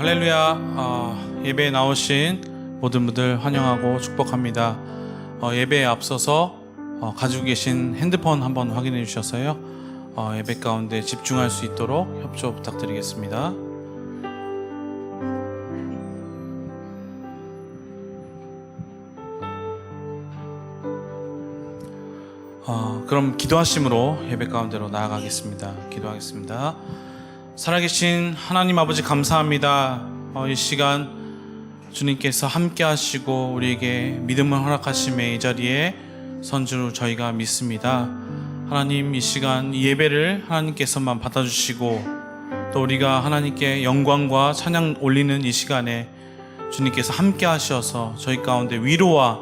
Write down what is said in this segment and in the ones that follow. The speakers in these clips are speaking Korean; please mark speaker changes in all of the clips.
Speaker 1: 할렐루야. 예배에 나오신 모든 분들 환영하고 축복합니다. 예배에 앞서서 가지고 계신 핸드폰 한번 확인해 주셔서요, 예배 가운데 집중할 수 있도록 협조 부탁드리겠습니다. 그럼 기도하심으로 예배 가운데로 나아가겠습니다. 기도하겠습니다. 살아계신 하나님 아버지, 감사합니다. 이 시간 주님께서 함께 하시고 우리에게 믿음을 허락하심에 이 자리에 선주로 저희가 믿습니다. 하나님, 이 시간 이 예배를 하나님께서만 받아주시고 또 우리가 하나님께 영광과 찬양 올리는 이 시간에 주님께서 함께 하셔서 저희 가운데 위로와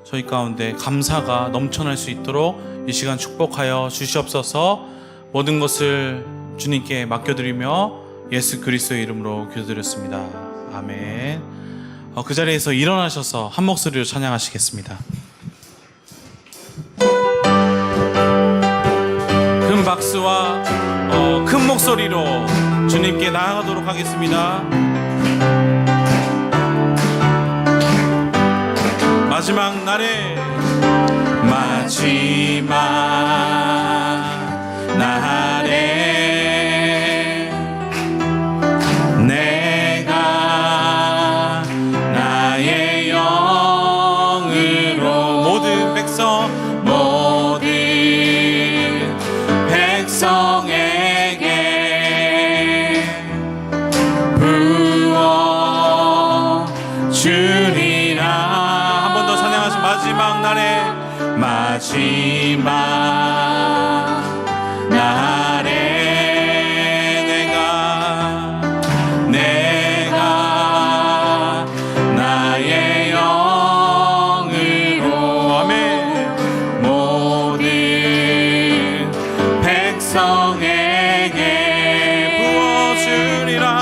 Speaker 1: 저희 가운데 감사가 넘쳐날 수 있도록 이 시간 축복하여 주시옵소서. 모든 것을 주님께 맡겨드리며 예수 그리스도의 이름으로 기도드렸습니다. 아멘. 그 자리에서 일어나셔서 한 목소리로 찬양하시겠습니다. 큰 박수와 큰 목소리로 주님께 나아가도록 하겠습니다. 마지막 날에
Speaker 2: 내가 나의 영으로 모든 백성에게 부어주리라.
Speaker 1: 한 번 더 찬양하신 마지막 날에
Speaker 2: 내가 나의 영으로
Speaker 1: 아멘.
Speaker 2: 모든 백성에게 부어주리라.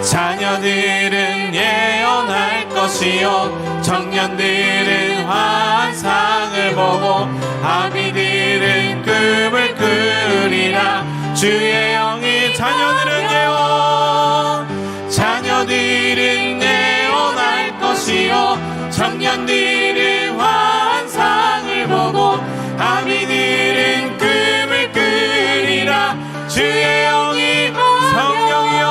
Speaker 2: 자녀들은 예언할 것이요 청년들은 환상을 보고 아비들은 꿈을 꾸리라. 주의 영이 자녀들은 예언할 것이요 청년들은 환상을 보고 아비들은 꿈을 꾸리라. 주의 영이 성령이요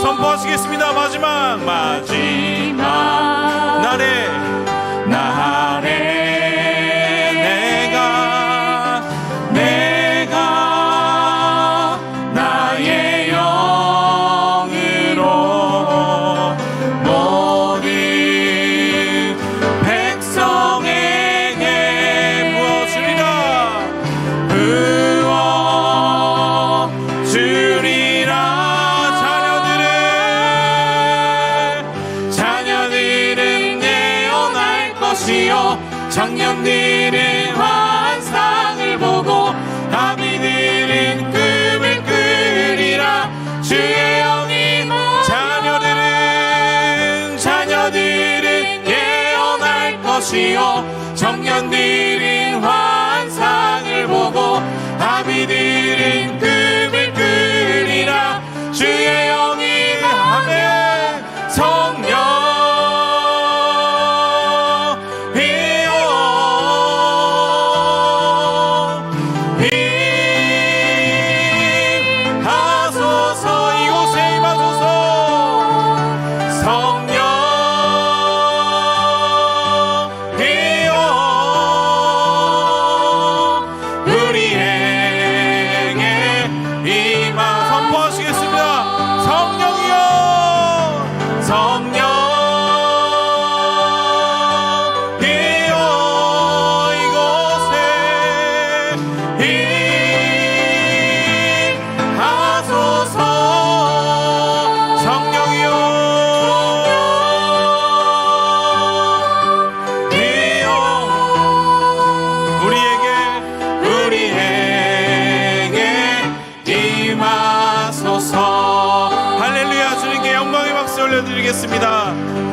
Speaker 1: 선포하시겠습니다. 마지막 날에
Speaker 2: 내가 나의 영으로 모든 백성에게 부어주리라. 청년들은 환상을 보고 아비들은 꿈을 꾸리라. 주의 영이 자녀들은 예언할 것이요 청년들은 환상을 보고 아비들은 꿈을 꾸리라. 주의 영이 아멘. 성령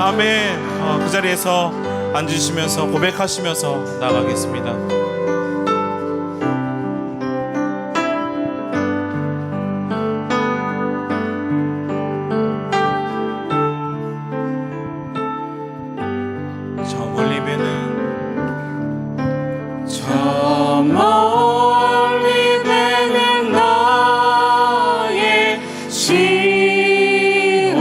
Speaker 1: 아멘. 그 자리에서 앉으시면서 고백하시면서 나가겠습니다. 저 멀리 뵈는
Speaker 2: 저 멀리 뵈는 나의 시온성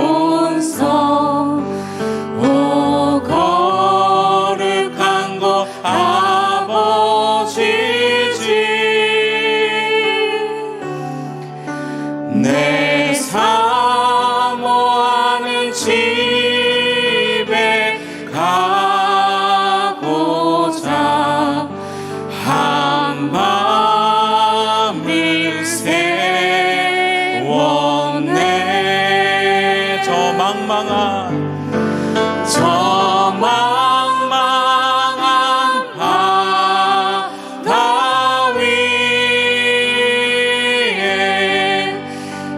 Speaker 2: 오 거룩한 곳 아버지지 내 사모하는 집에 가고자 한 밤을 세웠네 저 망망한 바다 위에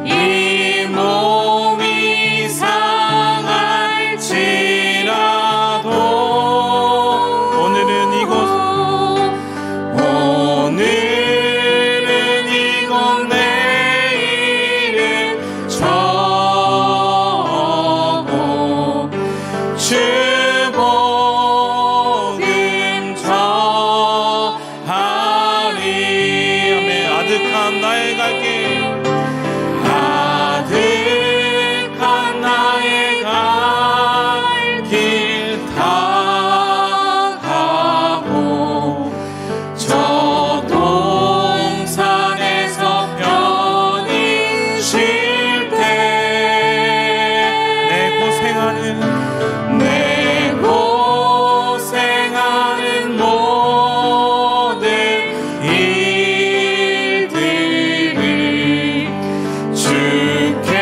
Speaker 2: 이 몸이 상할지라도 오늘은 이곳 내일은 저곳 주복음 전하리 아멘. 아득한 나의 갈길 아득한 나의 갈 길 다가고 저 동산에서 편히 쉴 때 내 고생하는 모든 일들을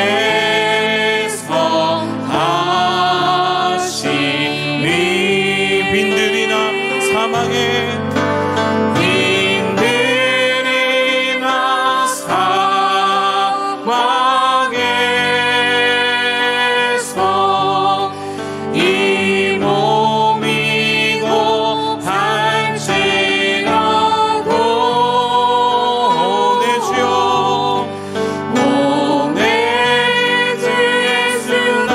Speaker 2: 주께서 하시리 빈들이나 사막에서 이 몸이 고할지라도 내 주여 내 주 예수 날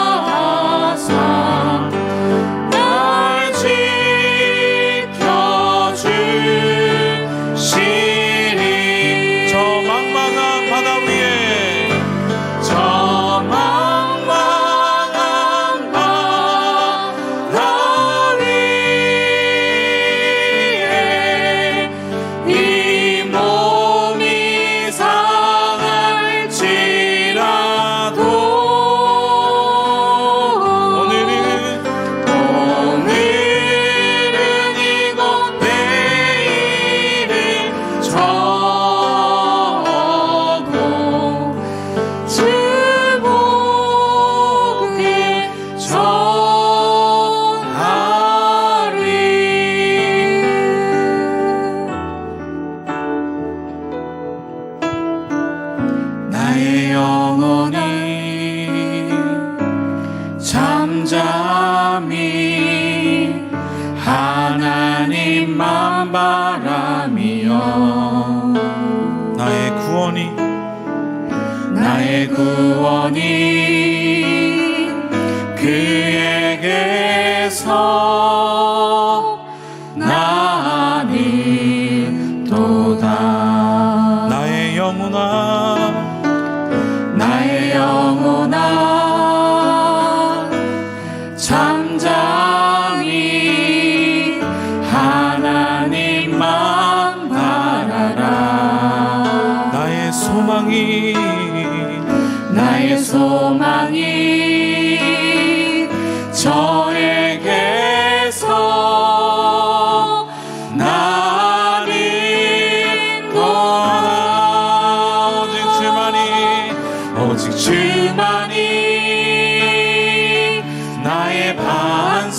Speaker 2: 사랑하사 날 지켜주시리 저 망망한 바다 위에 이 몸이 상할지라도 오늘은 이곳 내일은 저곳 주복음 전하리 나의 영혼이 잠잠히 하나님만 바라며 나의 구원이 그에게서 나는 도다 나의 영혼아 잠잠히 하나님만 바라라 나의 소망이 저에게서 나는 도다 오직 주만이 나의 반석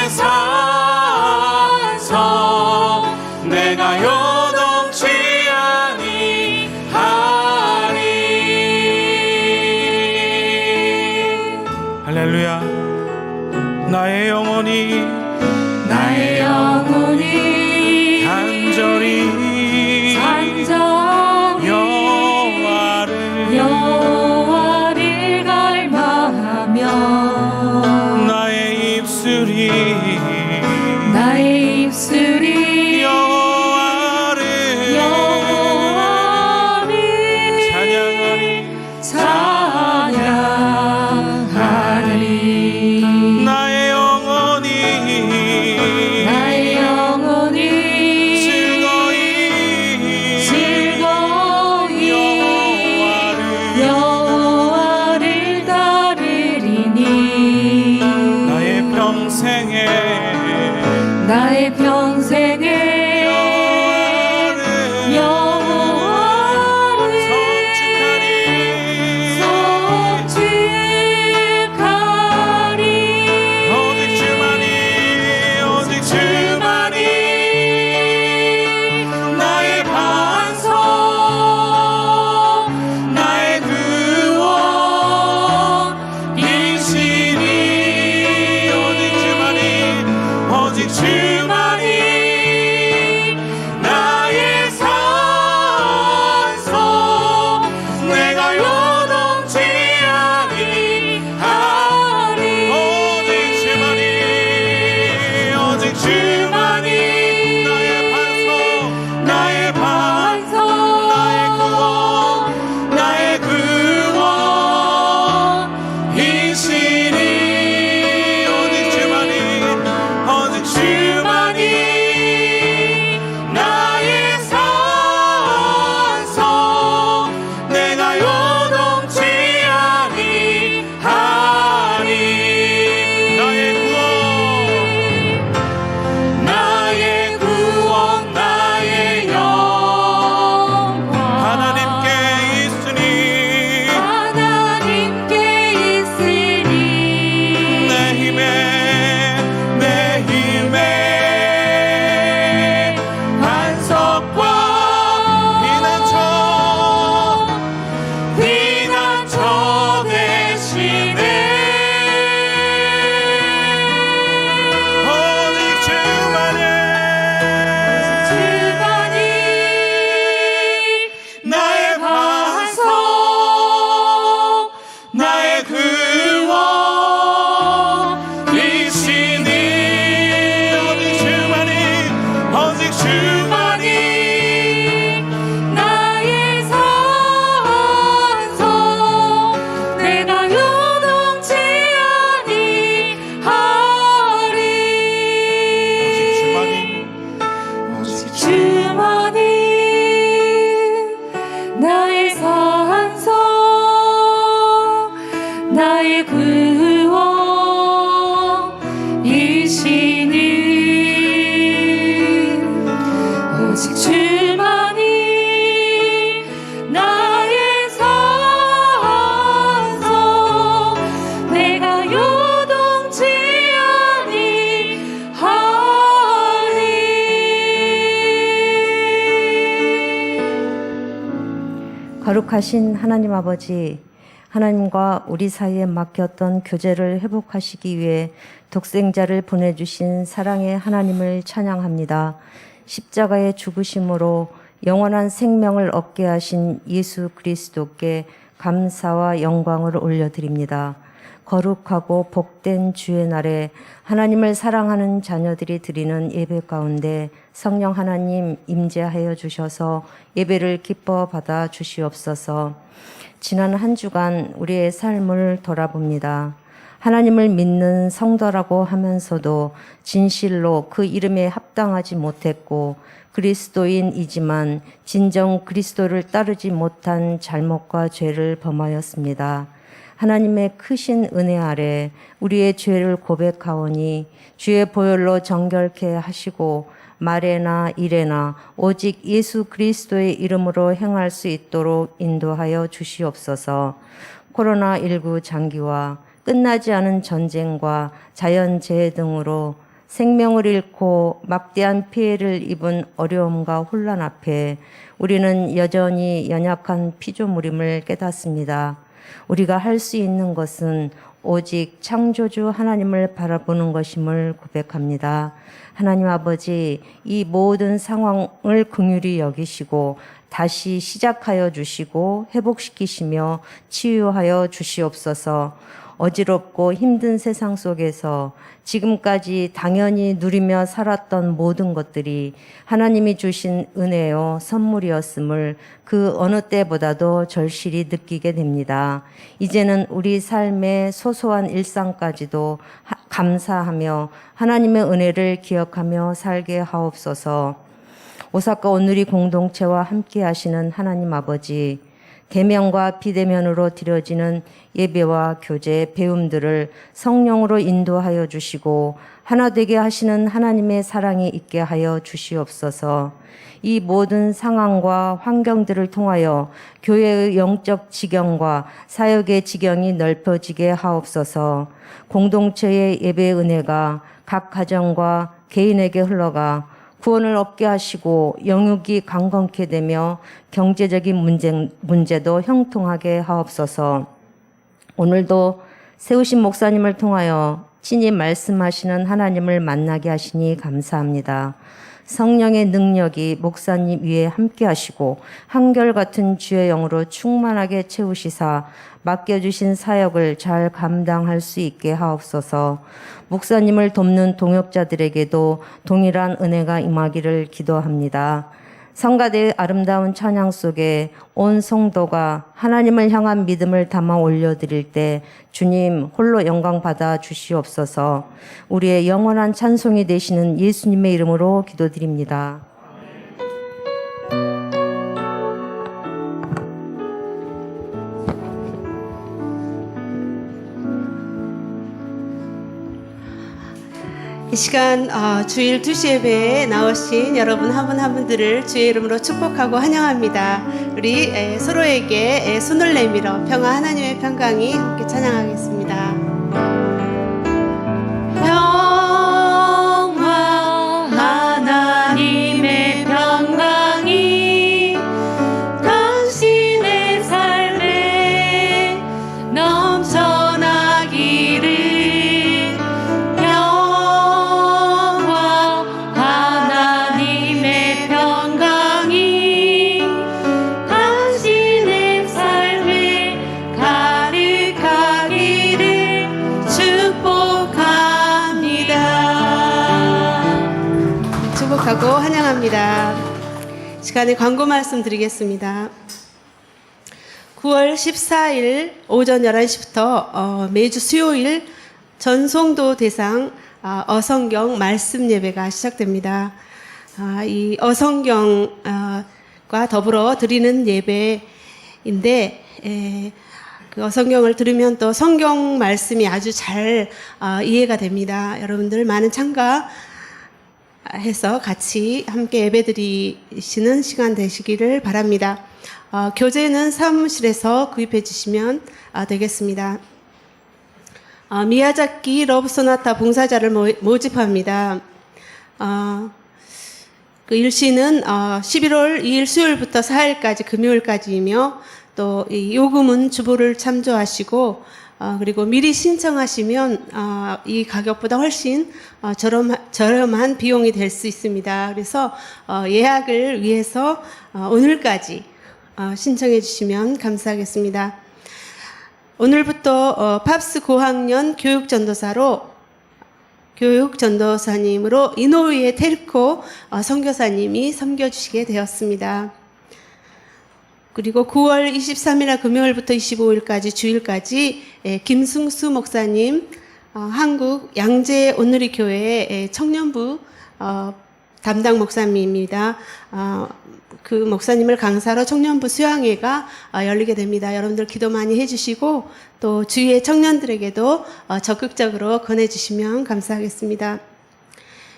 Speaker 1: 산서 내가 요동치 아니하리. 할렐루야. 나의 영혼이 간절히
Speaker 2: 여호와를 갈망하며
Speaker 1: 나의 입술이 여호와를 찬양하리. 나의 영혼이 즐거이
Speaker 2: 여호와를 따르리니 나의 평생에 여호와를 성축하리.
Speaker 1: 오직 주만이 나의 반석, 나의 구원이시니. 오직 주만이 나의 산서 내가 요동치 아니하리. 오직 주만이 나의 반석, 나의 구원, 나의 구원이시니. 오직 주만이 나의 산서 내가 요동치 아니하리. 나의 구원, 나의 영광 하나님께 있으니 내 힘에 반석과 피난처 되시네. 오직 주만이 나의 반석, 나의 구원이시니. 오직 주만이
Speaker 2: 나의 산서 내가 요동치 아니하리. 오직 주만이 나의 산서 나의 구원이시니. 오직 주만이 나의 산서 내가 요동치 아니하리.
Speaker 3: 거룩하신 하나님 아버지, 하나님과 우리 사이에 막혔던 교제를 회복하시기 위해 독생자를 보내주신 사랑의 하나님을 찬양합니다. 십자가의 죽으심으로 영원한 생명을 얻게 하신 예수 그리스도께 감사와 영광을 올려드립니다. 거룩하고 복된 주의 날에 하나님을 사랑하는 자녀들이 드리는 예배 가운데 성령 하나님 임재하여 주셔서 예배를 기뻐 받아 주시옵소서. 지난 한 주간 우리의 삶을 돌아봅니다. 하나님을 믿는 성도라고 하면서도 진실로 그 이름에 합당하지 못했고 그리스도인이지만 진정 그리스도를 따르지 못한 잘못과 죄를 범하였습니다. 하나님의 크신 은혜 아래 우리의 죄를 고백하오니 주의 보혈로 정결케 하시고 말에나 일에나 오직 예수 그리스도의 이름으로 행할 수 있도록 인도하여 주시옵소서. 코로나19 장기와 끝나지 않은 전쟁과 자연재해 등으로 생명을 잃고 막대한 피해를 입은 어려움과 혼란 앞에 우리는 여전히 연약한 피조물임을 깨닫습니다. 우리가 할 수 있는 것은 오직 창조주 하나님을 바라보는 것임을 고백합니다. 하나님 아버지, 이 모든 상황을 긍휼히 여기시고 다시 시작하여 주시고 회복시키시며 치유하여 주시옵소서. 어지럽고 힘든 세상 속에서 지금까지 당연히 누리며 살았던 모든 것들이 하나님이 주신 은혜요 선물이었음을 그 어느 때보다도 절실히 느끼게 됩니다. 이제는 우리 삶의 소소한 일상까지도 감사하며 하나님의 은혜를 기억하며 살게 하옵소서. 오사카 온누리 공동체와 함께 하시는 하나님 아버지, 대면과 비대면으로 드려지는 예배와 교제, 배움들을 성령으로 인도하여 주시고 하나 되게 하시는 하나님의 사랑이 있게 하여 주시옵소서. 이 모든 상황과 환경들을 통하여 교회의 영적 지경과 사역의 지경이 넓어지게 하옵소서. 공동체의 예배의 은혜가 각 가정과 개인에게 흘러가 구원을 얻게 하시고 영육이 강건케 되며 경제적인 문제도 형통하게 하옵소서. 오늘도 세우신 목사님을 통하여 친히 말씀하시는 하나님을 만나게 하시니 감사합니다. 성령의 능력이 목사님 위에 함께 하시고 한결같은 주의 영으로 충만하게 채우시사 맡겨주신 사역을 잘 감당할 수 있게 하옵소서. 목사님을 돕는 동역자들에게도 동일한 은혜가 임하기를 기도합니다. 성가대의 아름다운 찬양 속에 온 성도가 하나님을 향한 믿음을 담아 올려드릴 때 주님 홀로 영광 받아 주시옵소서. 우리의 영원한 찬송이 되시는 예수님의 이름으로 기도드립니다.
Speaker 4: 이 시간 주일 2시 예배에 나오신 여러분 한 분 한 분들을 주의 이름으로 축복하고 환영합니다. 우리 서로에게 손을 내밀어 평화 하나님의 평강이 함께 찬양하겠습니다.
Speaker 2: 평화 하나님의 평강이 당신의 삶에 넘쳐나기를. 평화 하나님의 평강이 당신의 삶에 가득하기를
Speaker 4: 축복하고 환영합니다. 시간에 광고 말씀 드리겠습니다. 9월 14일 오전 11시부터 매주 수요일 전송도 대상 어성경 말씀 예배가 시작됩니다. 이 어성경과 더불어 드리는 예배인데 그 어성경을 들으면 또 성경 말씀이 아주 잘 이해가 됩니다. 여러분들 많은 참가해서 같이 함께 예배드리시는 시간 되시기를 바랍니다. 교재는 사무실에서 구입해 주시면 되겠습니다. 미야자키 러브소나타 봉사자를 모집합니다. 그 일시는 11월 2일 수요일부터 4일까지 금요일까지이며 또 이 요금은 주보를 참조하시고 그리고 미리 신청하시면 이 가격보다 훨씬 저렴한 비용이 될 수 있습니다. 그래서 예약을 위해서 오늘까지 신청해 주시면 감사하겠습니다. 오늘부터 팝스 고학년 교육전도사님으로 이노우에 테르코 선교사님이 섬겨주시게 되었습니다. 그리고 9월 23일 금요일부터 25일까지 주일까지 김승수 목사님 한국 양재 온누리 교회 청년부 담당 목사님입니다. 그 목사님을 강사로 청년부 수양회가 열리게 됩니다. 여러분들 기도 많이 해주시고 또 주위의 청년들에게도 적극적으로 권해주시면 감사하겠습니다.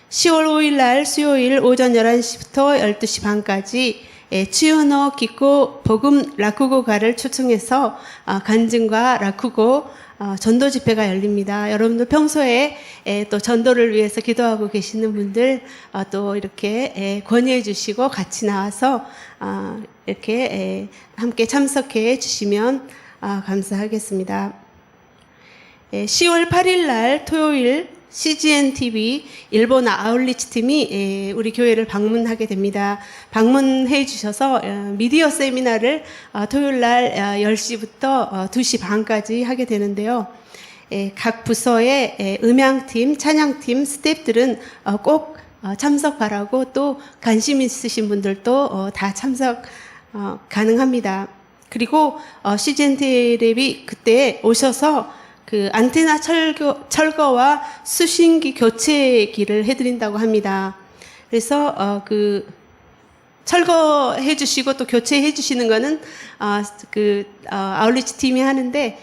Speaker 4: 10월 5일 날 수요일 오전 11시부터 12시 반까지 추요노 기코 복음 라쿠고가를 초청해서 간증과 라쿠고 전도 집회가 열립니다. 여러분들 평소에 또 전도를 위해서 기도하고 계시는 분들 또 이렇게 권유해 주시고 같이 나와서 이렇게 함께 참석해 주시면 감사하겠습니다. 10월 8일 날 토요일 CGN TV 일본 아울리치 팀이 우리 교회를 방문하게 됩니다. 방문해 주셔서 미디어 세미나를 토요일 날 10시부터 2시 반까지 하게 되는데요. 각 부서의 음향팀, 찬양팀, 스태프들은 꼭 참석 바라고 또 관심 있으신 분들도 다 참석 가능합니다. 그리고 CGN 텔레비 그때 오셔서 그 안테나 철거와 수신기 교체기를 해드린다고 합니다. 그래서 그 철거해 주시고 또 교체해 주시는 거는 아울리치 팀이 하는데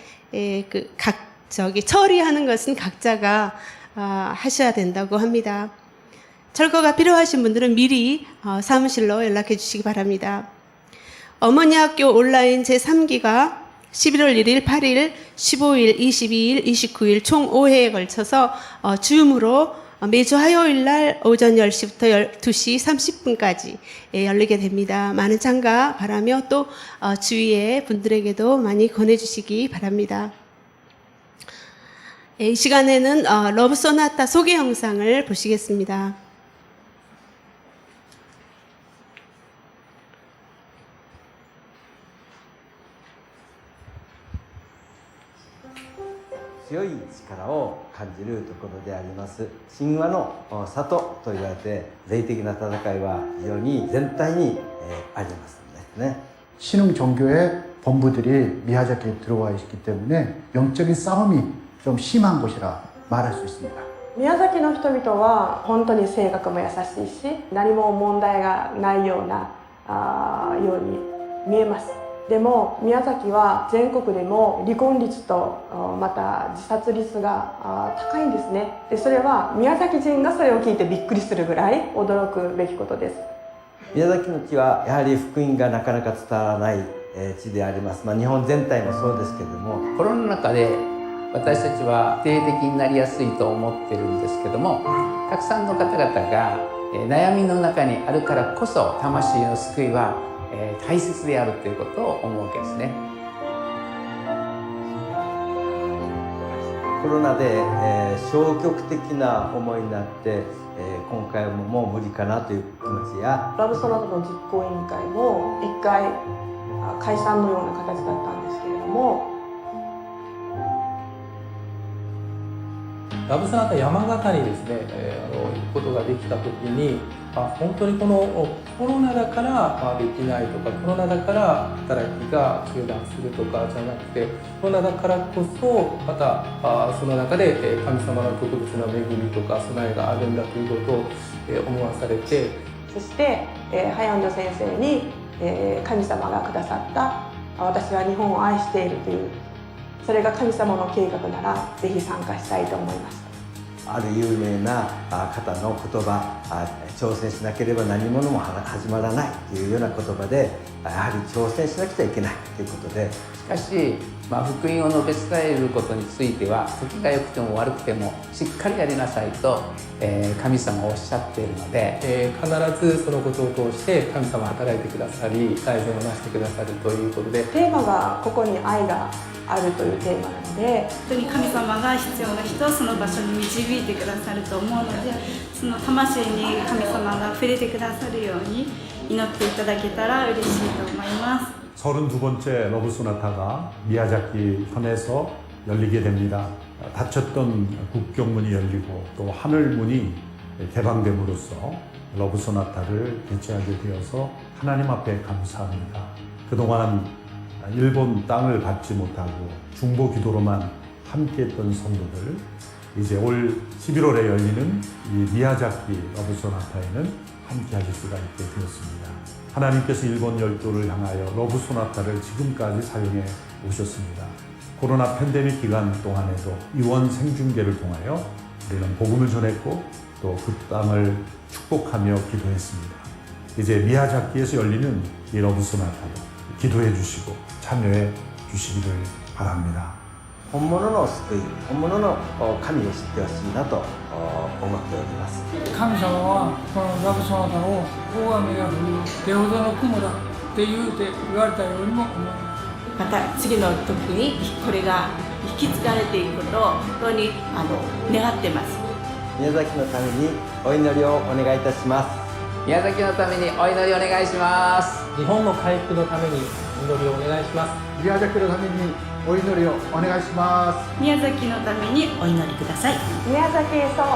Speaker 4: 처리하는 것은 각자가 하셔야 된다고 합니다. 철거가 필요하신 분들은 미리 사무실로 연락해 주시기 바랍니다. 어머니 학교 온라인 제3기가 11월 1일, 8일, 15일, 22일, 29일 총 5회에 걸쳐서 줌으로 매주 화요일 날 오전 10시부터 12시 30분까지 열리게 됩니다. 많은 참가 바라며 또 주위의 분들에게도 많이 권해주시기 바랍니다. 이 시간에는 러브 소나타 소개 영상을 보시겠습니다.
Speaker 5: 強い力を感じるところであります。神話の里と言われて霊的な戦いは非常に全体にありますね。
Speaker 6: 신흥 종교의 본부들이 미야자키에 들어와 있기 때문에 영적인 싸움이 좀 심한 곳이라 말할 수 있습니다.
Speaker 7: 宮崎の人々は本当に性格も優しいし、何も問題がないようなように見えます。でも宮崎は全国でも離婚率とまた自殺率が高いんですね。でそれは宮崎人がそれを聞いてびっくりするぐらい驚くべきことです。
Speaker 5: 宮崎の地はやはり福音がなかなか伝わらない地であります。日本全体もそうですけれども、
Speaker 8: コロナ禍で私たちは定的になりやすいと思ってるんですけども、たくさんの方々が悩みの中にあるからこそ魂の救いは大切であるということを思うわけですね。
Speaker 5: コロナで消極的な思いになって今回もう無理かなという気持ちや、
Speaker 7: ラブソナタの実行委員会も一回解散のような形だったんですけれども、
Speaker 9: ラブソナタ山形にですね、行くことができた時に、本当にこのコロナだからできないとか、コロナだから働きが中断するとかじゃなくて、コロナだからこそまたその中で神様の特別な恵みとか備えがあるんだということを思わされて、
Speaker 7: そしてハヤンド先生に神様がくださった「私は日本を愛している」という、それが神様の計画ならぜひ参加したいと思いました。
Speaker 5: ある有名な方の言葉、挑戦しなければ何者も始まらないというような言葉で、やはり挑戦しなくちゃいけないということで、
Speaker 8: しかし、福音を述べ伝えることについては時が良くても悪くてもしっかりやりなさいと、神様はおっしゃっているので、
Speaker 9: 必ずそのことを通して神様は働いてくださり、大善をなしてくださるということで、
Speaker 7: テーマがここに愛があるというテーマなので、
Speaker 2: 本当に神様が必要な人をその場所に導いてくださると思うので、その魂に神様が触れてくださるように祈っていただけたら嬉しいと思います。
Speaker 10: 32번째 러브 소나타가 미야자키 현에서 열리게 됩니다. 닫혔던 국경문이 열리고 또 하늘문이 개방됨으로써 러브 소나타를 개최하게 되어서 하나님 앞에 감사합니다. 그동안 일본 땅을 받지 못하고 중보 기도로만 함께했던 성도들, 이제 올 11월에 열리는 이 미야자키 러브 소나타에는 함께하실 수가 있게 되었습니다. 하나님께서 일본 열도를 향하여 러브 소나타를 지금까지 사용해 오셨습니다. 코로나 팬데믹 기간 동안에도 이원 생중계를 통하여 우리는 복음을 전했고 또 그 땅을 축복하며 기도했습니다. 이제 미야자키에서 열리는 이 러브 소나타도 기도해 주시고 참여해 주시기를 바랍니다.
Speaker 5: 本物の救い、本物の神を知ってほしいなと思っております。
Speaker 11: 神様はこのラブソナタを大雨が降る手ほどの雲だって言われたようにも思います。
Speaker 12: また次の時にこれが引き継がれていくことを本当に願ってます。
Speaker 5: 宮崎のためにお祈りをお願いいたします。
Speaker 8: 宮崎のためにお祈りお願いします。
Speaker 9: 日本の回復のためにお祈りをお願いします。
Speaker 6: 宮崎のためにお祈りをお願いします。
Speaker 2: 宮崎のために
Speaker 12: お祈りください。
Speaker 7: 宮崎へそう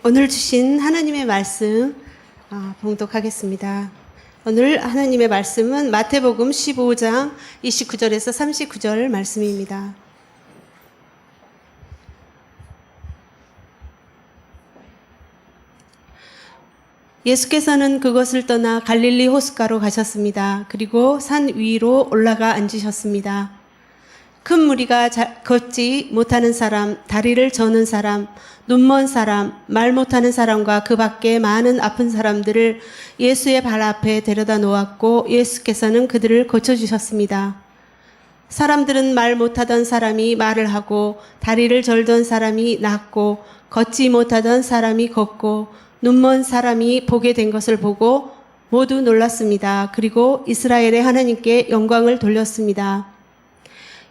Speaker 4: 오늘 주신 하나님의 말씀 봉독하겠습니다. 오늘 하나님의 말씀은 마태복음 15장 29절에서 39절 말씀입니다. 예수께서는 그것을 떠나 갈릴리 호숫가로 가셨습니다. 그리고 산 위로 올라가 앉으셨습니다. 큰 무리가 걷지 못하는 사람, 다리를 저는 사람, 눈먼 사람, 말 못하는 사람과 그 밖에 많은 아픈 사람들을 예수의 발 앞에 데려다 놓았고 예수께서는 그들을 고쳐주셨습니다. 사람들은 말 못하던 사람이 말을 하고 다리를 절던 사람이 낫고 걷지 못하던 사람이 걷고 눈먼 사람이 보게 된 것을 보고 모두 놀랐습니다. 그리고 이스라엘의 하나님께 영광을 돌렸습니다.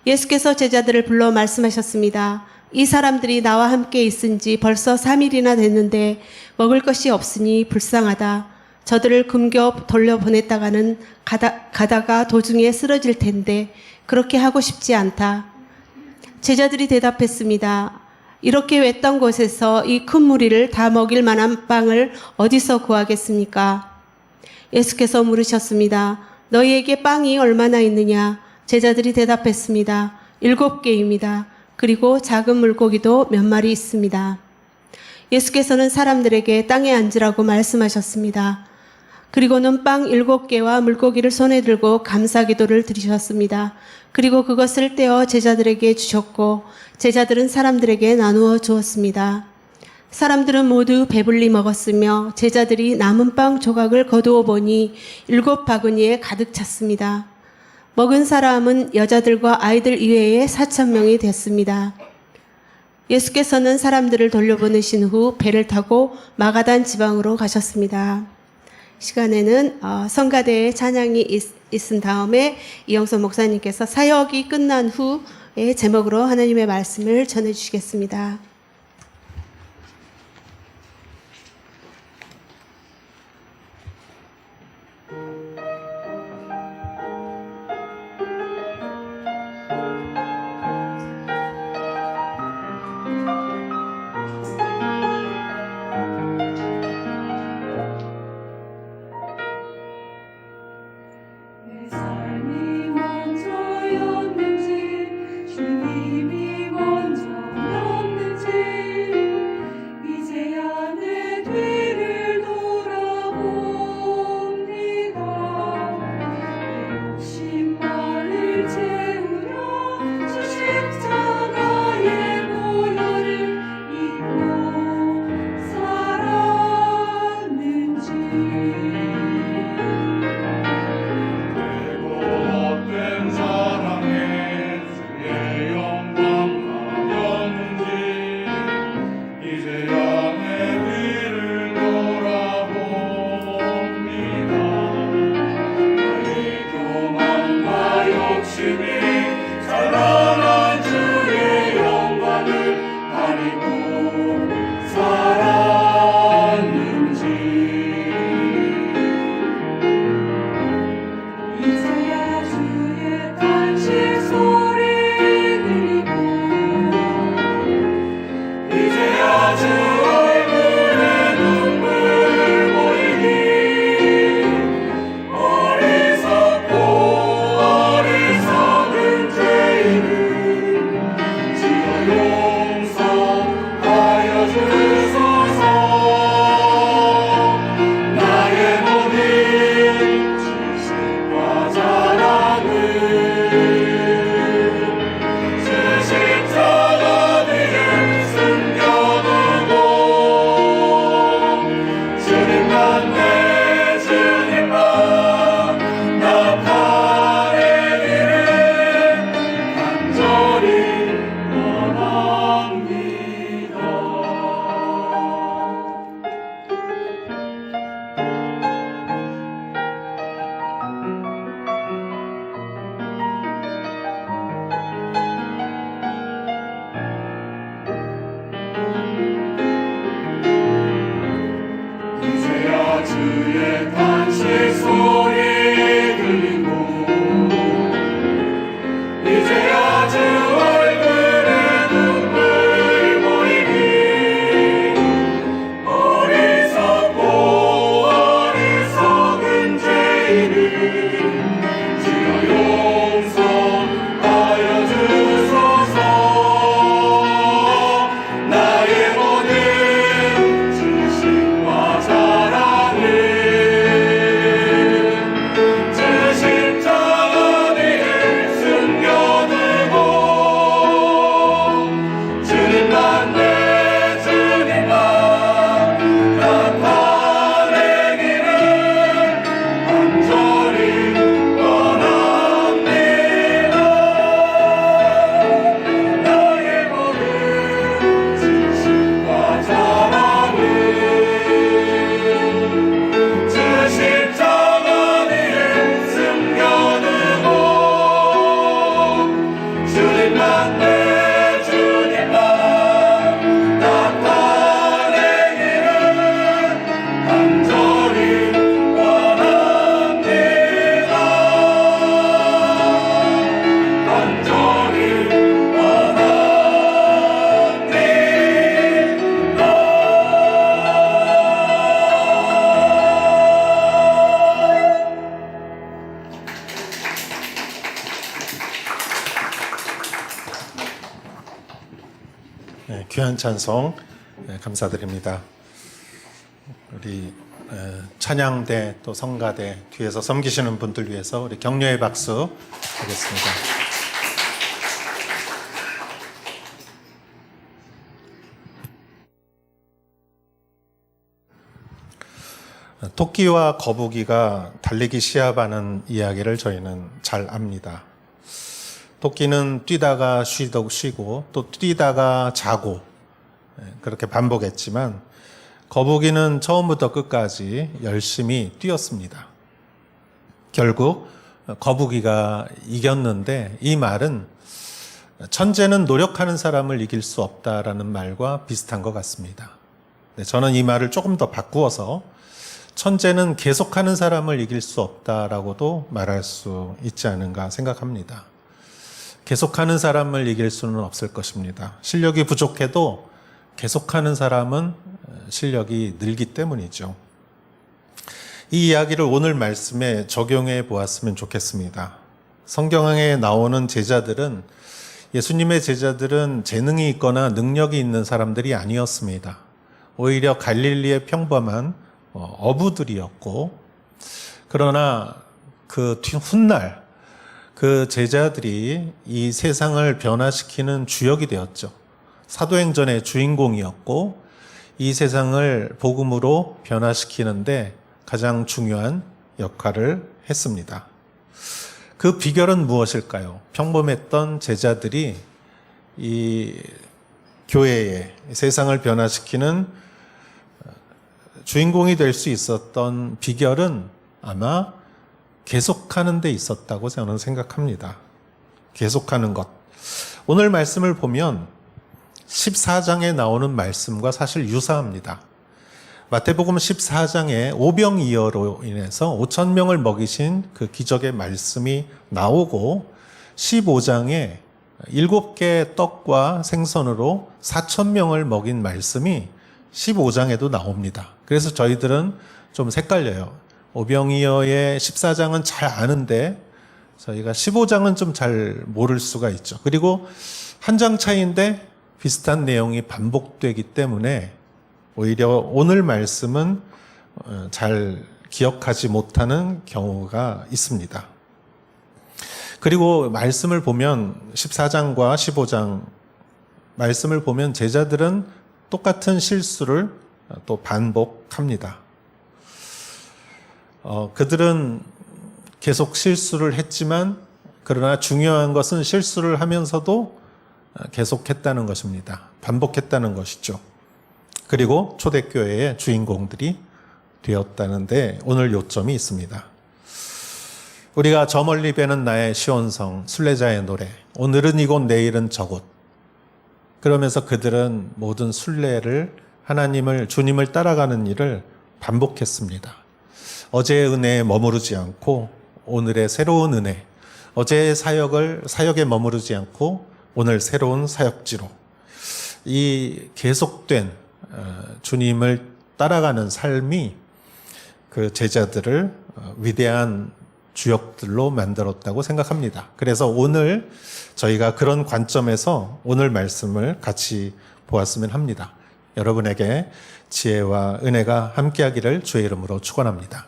Speaker 4: 예수께서 제자들을 불러 말씀하셨습니다. 이 사람들이 나와 함께 있은 지 벌써 3일이나 됐는데 먹을 것이 없으니 불쌍하다. 저들을 굶겨 돌려보냈다가는 가다가 도중에 쓰러질 텐데 그렇게 하고 싶지 않다. 제자들이 대답했습니다. 이렇게 외딴 곳에서 이 큰 무리를 다 먹일 만한 빵을 어디서 구하겠습니까? 예수께서 물으셨습니다. 너희에게 빵이 얼마나 있느냐? 제자들이 대답했습니다. 7개입니다. 그리고 작은 물고기도 몇 마리 있습니다. 예수께서는 사람들에게 땅에 앉으라고 말씀하셨습니다. 그리고는 빵 7개와 물고기를 손에 들고 감사기도를 드리셨습니다. 그리고 그것을 떼어 제자들에게 주셨고 제자들은 사람들에게 나누어 주었습니다. 사람들은 모두 배불리 먹었으며 제자들이 남은 빵 조각을 거두어 보니 7바구니에 가득 찼습니다. 먹은 사람은 여자들과 아이들 이외에 4,000명이 됐습니다. 예수께서는 사람들을 돌려보내신 후 배를 타고 마가단 지방으로 가셨습니다. 시간에는 성가대의 찬양이 있은 다음에 이영선 목사님께서 사역이 끝난 후의 제목으로 하나님의 말씀을 전해주시겠습니다.
Speaker 13: 내 귀한 찬송 감사드립니다. 우리 찬양대 또 성가대 뒤에서 섬기시는 분들 위해서 우리 격려의 박수 하겠습니다. 토끼와 거북이가 달리기 시합하는 이야기를 저희는 잘 압니다. 토끼는 뛰다가 쉬고 또 뛰다가 자고 그렇게 반복했지만 거북이는 처음부터 끝까지 열심히 뛰었습니다. 결국 거북이가 이겼는데 이 말은 천재는 노력하는 사람을 이길 수 없다라는 말과 비슷한 것 같습니다. 저는 이 말을 조금 더 바꾸어서 천재는 계속하는 사람을 이길 수 없다라고도 말할 수 있지 않은가 생각합니다. 계속하는 사람을 이길 수는 없을 것입니다. 실력이 부족해도 계속하는 사람은 실력이 늘기 때문이죠. 이 이야기를 오늘 말씀에 적용해 보았으면 좋겠습니다. 성경에 나오는 제자들은 예수님의 제자들은 재능이 있거나 능력이 있는 사람들이 아니었습니다. 오히려 갈릴리의 평범한 어부들이었고, 그러나 그 훗날 그 제자들이 이 세상을 변화시키는 주역이 되었죠. 사도행전의 주인공이었고 이 세상을 복음으로 변화시키는데 가장 중요한 역할을 했습니다. 그 비결은 무엇일까요? 평범했던 제자들이 이 교회에 세상을 변화시키는 주인공이 될 수 있었던 비결은 아마 계속하는 데 있었다고 저는 생각합니다. 계속하는 것. 오늘 말씀을 보면 14장에 나오는 말씀과 사실 유사합니다. 마태복음 14장에 오병이어로 인해서 5,000명을 먹이신 그 기적의 말씀이 나오고 15장에 7개의 떡과 생선으로 4,000명을 먹인 말씀이 15장에도 나옵니다. 그래서 저희들은 좀 헷갈려요. 오병이어의 14장은 잘 아는데 저희가 15장은 좀 잘 모를 수가 있죠. 그리고 한 장 차이인데 비슷한 내용이 반복되기 때문에 오히려 오늘 말씀은 잘 기억하지 못하는 경우가 있습니다. 그리고 말씀을 보면 14장과 15장 말씀을 보면 제자들은 똑같은 실수를 또 반복합니다. 그들은 계속 실수를 했지만 그러나 중요한 것은 실수를 하면서도 계속했다는 것입니다. 반복했다는 것이죠. 그리고 초대교회의 주인공들이 되었다는데 오늘 요점이 있습니다. 우리가 저 멀리 배는 나의 시온성, 순례자의 노래, 오늘은 이곳 내일은 저곳. 그러면서 그들은 모든 순례를 하나님을 주님을 따라가는 일을 반복했습니다. 어제의 은혜에 머무르지 않고 오늘의 새로운 은혜, 어제의 사역에 머무르지 않고 오늘 새로운 사역지로 이 계속된 주님을 따라가는 삶이 그 제자들을 위대한 주역들로 만들었다고 생각합니다. 그래서 오늘 저희가 그런 관점에서 오늘 말씀을 같이 보았으면 합니다. 여러분에게 지혜와 은혜가 함께하기를 주의 이름으로 축원합니다.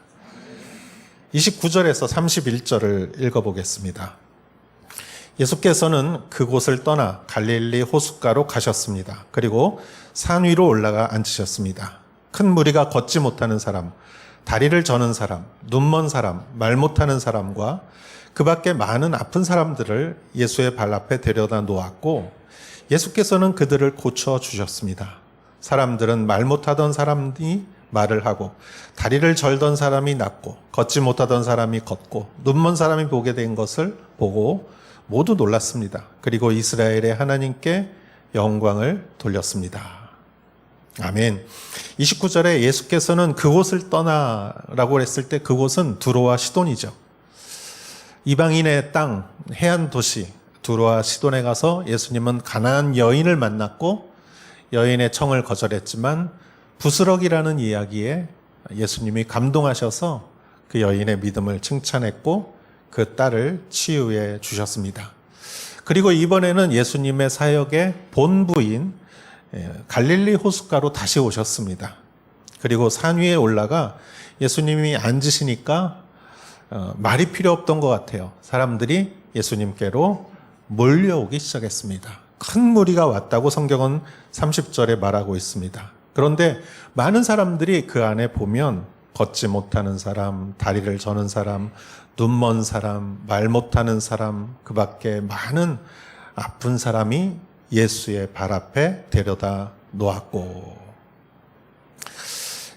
Speaker 13: 29절에서 31절을 읽어보겠습니다. 예수께서는 그곳을 떠나 갈릴리 호숫가로 가셨습니다. 그리고 산 위로 올라가 앉으셨습니다. 큰 무리가 걷지 못하는 사람, 다리를 저는 사람, 눈먼 사람, 말 못하는 사람과 그 밖에 많은 아픈 사람들을 예수의 발 앞에 데려다 놓았고 예수께서는 그들을 고쳐주셨습니다. 사람들은 말 못하던 사람이 말을 하고 다리를 절던 사람이 낫고 걷지 못하던 사람이 걷고 눈먼 사람이 보게 된 것을 보고 모두 놀랐습니다. 그리고 이스라엘의 하나님께 영광을 돌렸습니다. 아멘. 29절에 예수께서는 그곳을 떠나라고 했을 때 그곳은 두로와 시돈이죠. 이방인의 땅, 해안 도시 두로와 시돈에 가서 예수님은 가나안 여인을 만났고 여인의 청을 거절했지만 부스럭이라는 이야기에 예수님이 감동하셔서 그 여인의 믿음을 칭찬했고 그 딸을 치유해 주셨습니다. 그리고 이번에는 예수님의 사역의 본부인 갈릴리 호숫가로 다시 오셨습니다. 그리고 산 위에 올라가 예수님이 앉으시니까 말이 필요 없던 것 같아요. 사람들이 예수님께로 몰려오기 시작했습니다. 큰 무리가 왔다고 성경은 30절에 말하고 있습니다. 그런데 많은 사람들이 그 안에 보면 걷지 못하는 사람, 다리를 저는 사람, 눈먼 사람, 말 못하는 사람, 그 밖에 많은 아픈 사람이 예수의 발 앞에 데려다 놓았고,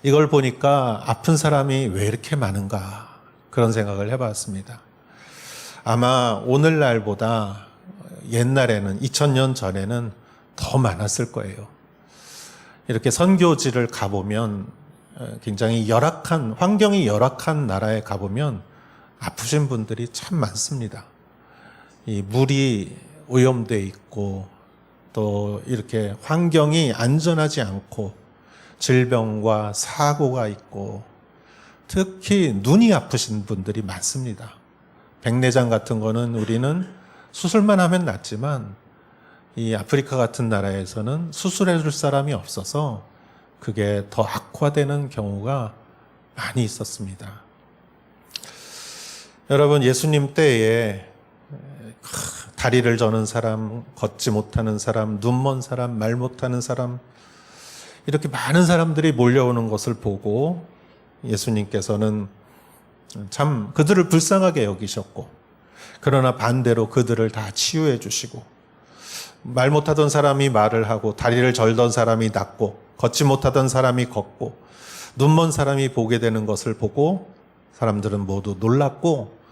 Speaker 13: 이걸 보니까 아픈 사람이 왜 이렇게 많은가 그런 생각을 해봤습니다. 아마 오늘날보다 옛날에는 2000년 전에는 더 많았을 거예요. 이렇게 선교지를 가보면 굉장히 열악한, 환경이 열악한 나라에 가보면 아프신 분들이 참 많습니다. 이 물이 오염돼 있고 또 이렇게 환경이 안전하지 않고 질병과 사고가 있고 특히 눈이 아프신 분들이 많습니다. 백내장 같은 거는 우리는 수술만 하면 낫지만 이 아프리카 같은 나라에서는 수술해 줄 사람이 없어서 그게 더 악화되는 경우가 많이 있었습니다. 여러분, 예수님 때에 다리를 저는 사람, 걷지 못하는 사람, 눈먼 사람, 말 못하는 사람, 이렇게 많은 사람들이 몰려오는 것을 보고 예수님께서는 참 그들을 불쌍하게 여기셨고, 그러나 반대로 그들을 다 치유해 주시고, 말 못하던 사람이 말을 하고 다리를 절던 사람이 낫고 걷지 못하던 사람이 걷고 눈먼 사람이 보게 되는 것을 보고 사람들은 모두 놀랐고,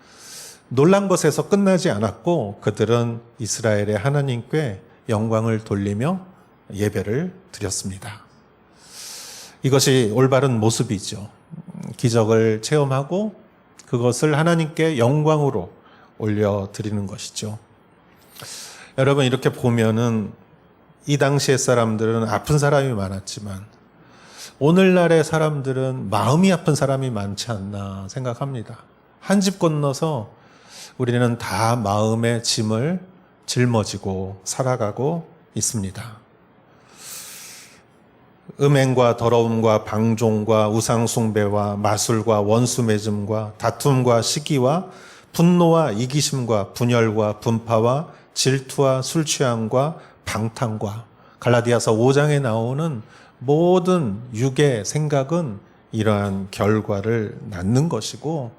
Speaker 13: 놀란 것에서 끝나지 않았고 그들은 이스라엘의 하나님께 영광을 돌리며 예배를 드렸습니다. 이것이 올바른 모습이죠. 기적을 체험하고 그것을 하나님께 영광으로 올려드리는 것이죠. 여러분, 이렇게 보면은 이 당시의 사람들은 아픈 사람이 많았지만 오늘날의 사람들은 마음이 아픈 사람이 많지 않나 생각합니다. 한 집 건너서 우리는 다 마음의 짐을 짊어지고 살아가고 있습니다. 음행과 더러움과 방종과 우상숭배와 마술과 원수맺음과 다툼과 시기와 분노와 이기심과 분열과 분파와 질투와 술취함과 방탕과 갈라디아서 5장에 나오는 모든 육의 생각은 이러한 결과를 낳는 것이고,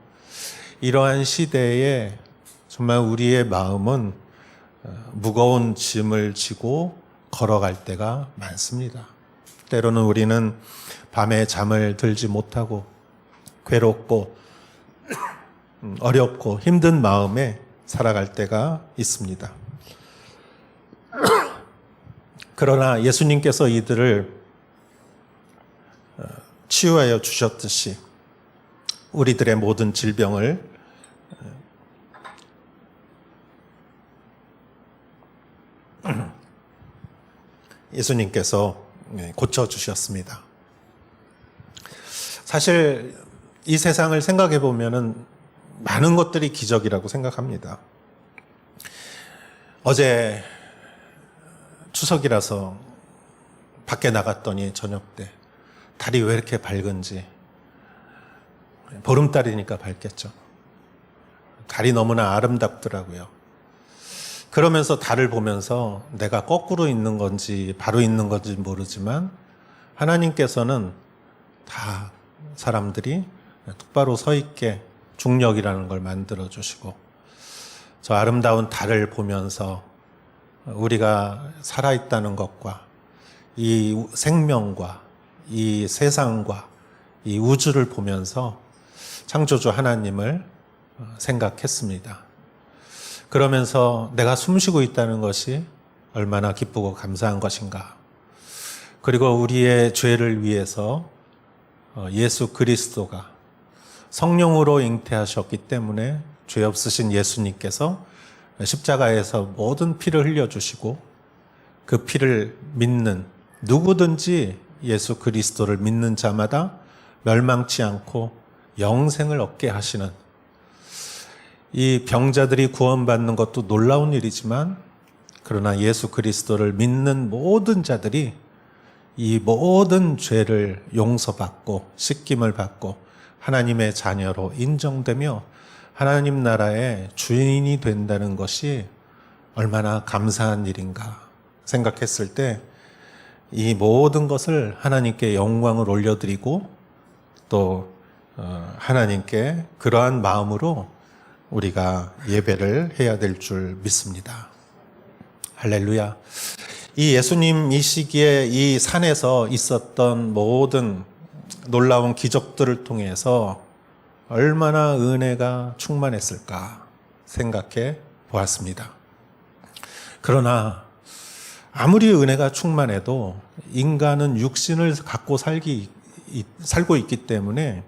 Speaker 13: 이러한 시대에 정말 우리의 마음은 무거운 짐을 지고 걸어갈 때가 많습니다. 때로는 우리는 밤에 잠을 들지 못하고 괴롭고 어렵고 힘든 마음에 살아갈 때가 있습니다. 그러나 예수님께서 이들을 치유하여 주셨듯이 우리들의 모든 질병을 예수님께서 고쳐주셨습니다. 사실 이 세상을 생각해 보면은 많은 것들이 기적이라고 생각합니다. 어제 추석이라서 밖에 나갔더니 저녁 때 달이 왜 이렇게 밝은지, 보름달이니까 밝겠죠. 달이 너무나 아름답더라고요. 그러면서 달을 보면서 내가 거꾸로 있는 건지 바로 있는 건지 모르지만 하나님께서는 다 사람들이 똑바로 서 있게 중력이라는 걸 만들어 주시고, 저 아름다운 달을 보면서 우리가 살아있다는 것과 이 생명과 이 세상과 이 우주를 보면서 창조주 하나님을 생각했습니다. 그러면서 내가 숨쉬고 있다는 것이 얼마나 기쁘고 감사한 것인가. 그리고 우리의 죄를 위해서 예수 그리스도가 성령으로 잉태하셨기 때문에 죄 없으신 예수님께서 십자가에서 모든 피를 흘려주시고, 그 피를 믿는 누구든지 예수 그리스도를 믿는 자마다 멸망치 않고 영생을 얻게 하시는, 이 병자들이 구원받는 것도 놀라운 일이지만, 그러나 예수 그리스도를 믿는 모든 자들이 이 모든 죄를 용서받고 씻김을 받고 하나님의 자녀로 인정되며 하나님 나라의 주인이 된다는 것이 얼마나 감사한 일인가 생각했을 때, 이 모든 것을 하나님께 영광을 올려드리고 또 하나님께 그러한 마음으로 우리가 예배를 해야 될 줄 믿습니다. 할렐루야. 이 예수님 이 시기에 이 산에서 있었던 모든 놀라운 기적들을 통해서 얼마나 은혜가 충만했을까 생각해 보았습니다. 그러나 아무리 은혜가 충만해도 인간은 육신을 갖고 살고 있기 때문에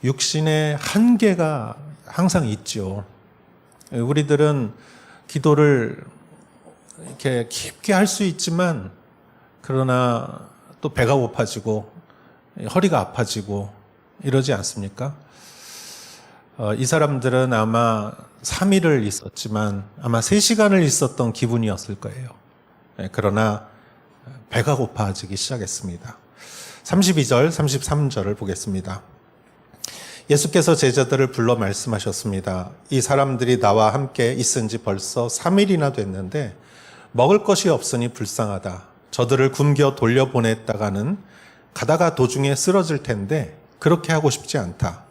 Speaker 13: 육신의 한계가 항상 있죠. 우리들은 기도를 이렇게 깊게 할 수 있지만, 그러나 또 배가 고파지고 허리가 아파지고 이러지 않습니까? 이 사람들은 아마 3일을 있었지만 아마 3시간을 있었던 기분이었을 거예요. 그러나 배가 고파지기 시작했습니다. 32절, 33절을 보겠습니다. 예수께서 제자들을 불러 말씀하셨습니다. 이 사람들이 나와 함께 있은 지 벌써 3일이나 됐는데 먹을 것이 없으니 불쌍하다. 저들을 굶겨 돌려보냈다가는 가다가 도중에 쓰러질 텐데 그렇게 하고 싶지 않다.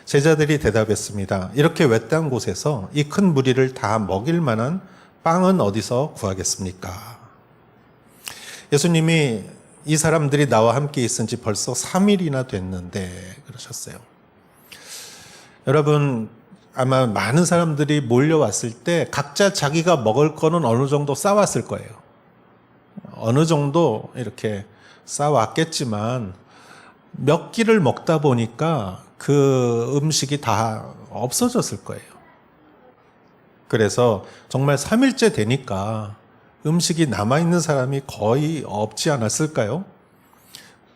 Speaker 13: 제자들이 대답했습니다. 이렇게 외딴 곳에서 이 큰 무리를 다 먹일 만한 빵은 어디서 구하겠습니까? 예수님이 이 사람들이 나와 함께 있은 지 벌써 3일이나 됐는데 그러셨어요. 여러분, 아마 많은 사람들이 몰려왔을 때 각자 자기가 먹을 거는 어느 정도 싸왔을 거예요. 어느 정도 이렇게 싸왔겠지만 몇 끼를 먹다 보니까 그 음식이 다 없어졌을 거예요. 그래서 정말 3일째 되니까 음식이 남아있는 사람이 거의 없지 않았을까요?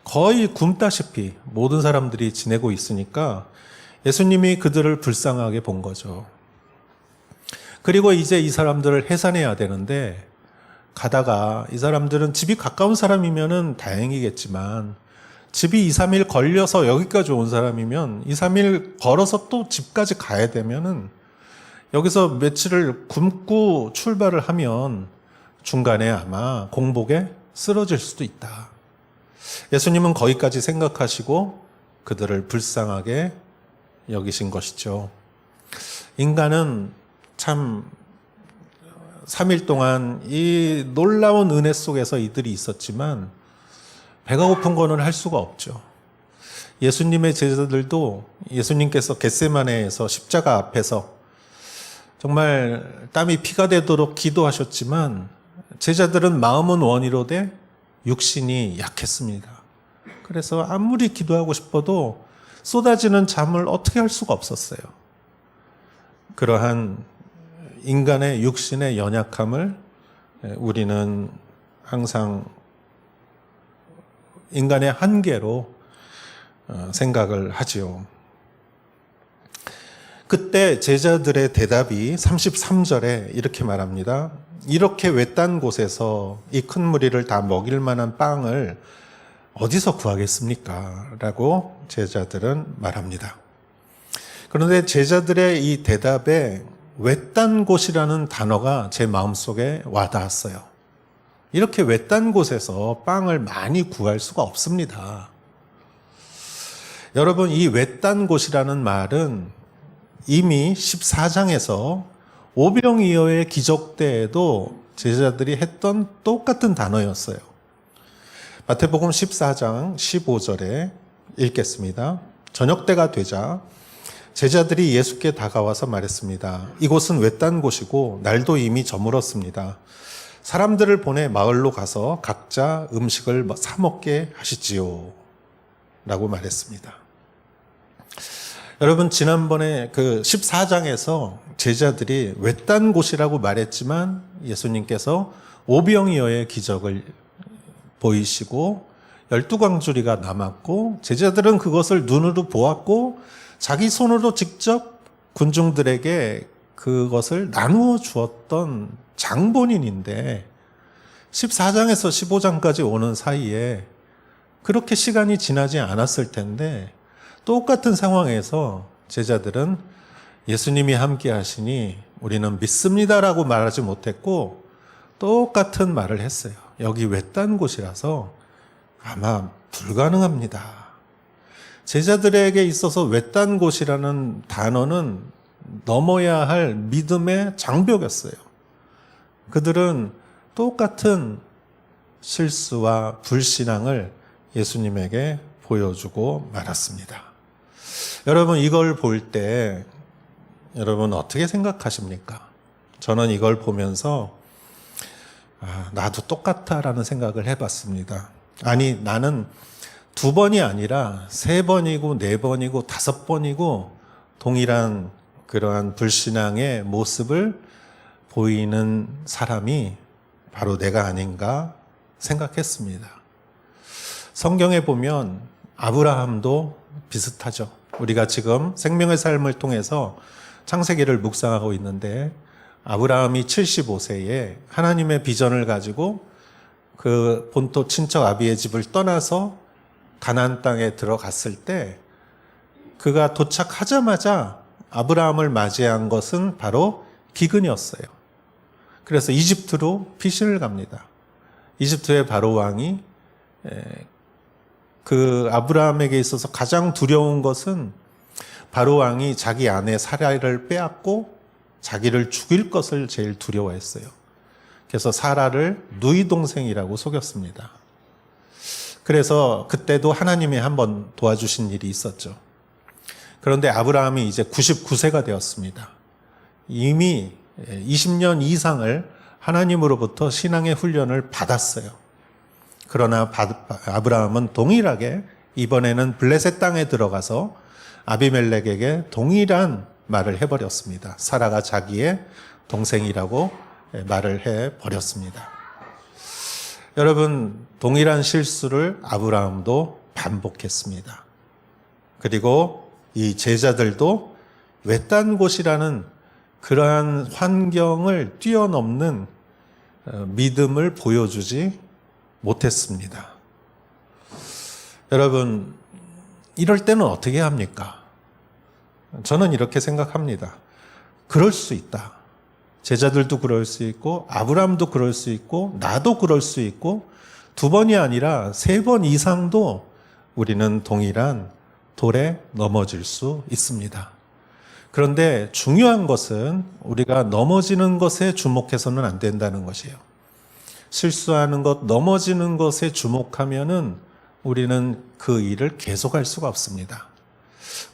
Speaker 13: 거의 굶다시피 모든 사람들이 지내고 있으니까 예수님이 그들을 불쌍하게 본 거죠. 그리고 이제 이 사람들을 해산해야 되는데, 가다가 이 사람들은 집이 가까운 사람이면은 다행이겠지만 집이 2, 3일 걸려서 여기까지 온 사람이면 2, 3일 걸어서 또 집까지 가야 되면은 여기서 며칠을 굶고 출발을 하면 중간에 아마 공복에 쓰러질 수도 있다. 예수님은 거기까지 생각하시고 그들을 불쌍하게 여기신 것이죠. 인간은 참 3일 동안 이 놀라운 은혜 속에서 이들이 있었지만 배가 고픈 거는 할 수가 없죠. 예수님의 제자들도 예수님께서 겟세마네에서 십자가 앞에서 정말 땀이 피가 되도록 기도하셨지만 제자들은 마음은 원이로되 육신이 약했습니다. 그래서 아무리 기도하고 싶어도 쏟아지는 잠을 어떻게 할 수가 없었어요. 그러한 인간의 육신의 연약함을 우리는 항상 인간의 한계로 생각을 하지요. 그때 제자들의 대답이 33절에 이렇게 말합니다. 이렇게 외딴 곳에서 이 큰 무리를 다 먹일 만한 빵을 어디서 구하겠습니까? 라고 제자들은 말합니다. 그런데 제자들의 이 대답에 외딴 곳이라는 단어가 제 마음속에 와닿았어요. 이렇게 외딴 곳에서 빵을 많이 구할 수가 없습니다. 여러분, 이 외딴 곳이라는 말은 이미 14장에서 오병이어의 기적 때에도 제자들이 했던 똑같은 단어였어요. 마태복음 14장 15절에 읽겠습니다. 저녁 때가 되자 제자들이 예수께 다가와서 말했습니다. 이곳은 외딴 곳이고 날도 이미 저물었습니다. 사람들을 보내 마을로 가서 각자 음식을 사 먹게 하시지요. 라고 말했습니다. 여러분, 지난번에 그 14장에서 제자들이 외딴 곳이라고 말했지만 예수님께서 오병이어의 기적을 보이시고 12광주리가 남았고 제자들은 그것을 눈으로 보았고 자기 손으로 직접 군중들에게 그것을 나누어 주었던 장본인인데 14장에서 15장까지 오는 사이에 그렇게 시간이 지나지 않았을 텐데 똑같은 상황에서 제자들은 예수님이 함께 하시니 우리는 믿습니다라고 말하지 못했고 똑같은 말을 했어요. 여기 외딴 곳이라서 아마 불가능합니다. 제자들에게 있어서 외딴 곳이라는 단어는 넘어야 할 믿음의 장벽이었어요. 그들은 똑같은 실수와 불신앙을 예수님에게 보여주고 말았습니다. 여러분, 이걸 볼 때 여러분 어떻게 생각하십니까? 저는 이걸 보면서 나도 똑같다라는 생각을 해봤습니다. 아니, 나는 2번이 아니라 3번이고 4번이고 5번이고 동일한 그러한 불신앙의 모습을 보이는 사람이 바로 내가 아닌가 생각했습니다. 성경에 보면 아브라함도 비슷하죠. 우리가 지금 생명의 삶을 통해서 창세기를 묵상하고 있는데 아브라함이 75세에 하나님의 비전을 가지고 그 본토 친척 아비의 집을 떠나서 가나안 땅에 들어갔을 때 그가 도착하자마자 아브라함을 맞이한 것은 바로 기근이었어요. 그래서 이집트로 피신을 갑니다. 이집트의 바로 왕이 그 아브라함에게 있어서 가장 두려운 것은 바로 왕이 자기 아내 사라를 빼앗고 자기를 죽일 것을 제일 두려워했어요. 그래서 사라를 누이 동생이라고 속였습니다. 그래서 그때도 하나님이 한번 도와주신 일이 있었죠. 그런데 아브라함이 이제 99세가 되었습니다. 이미 20년 이상을 하나님으로부터 신앙의 훈련을 받았어요. 그러나 아브라함은 동일하게 이번에는 블레셋 땅에 들어가서 아비멜렉에게 동일한 말을 해버렸습니다. 사라가 자기의 동생이라고 말을 해버렸습니다. 여러분, 동일한 실수를 아브라함도 반복했습니다. 그리고 이 제자들도 외딴 곳이라는 그러한 환경을 뛰어넘는 믿음을 보여주지 못했습니다. 여러분, 이럴 때는 어떻게 합니까? 저는 이렇게 생각합니다. 그럴 수 있다. 제자들도 그럴 수 있고 아브라함도 그럴 수 있고 나도 그럴 수 있고 2번이 아니라 3번 이상도 우리는 동일한 돌에 넘어질 수 있습니다. 그런데 중요한 것은 우리가 넘어지는 것에 주목해서는 안 된다는 것이에요. 실수하는 것, 넘어지는 것에 주목하면은 우리는 그 일을 계속할 수가 없습니다.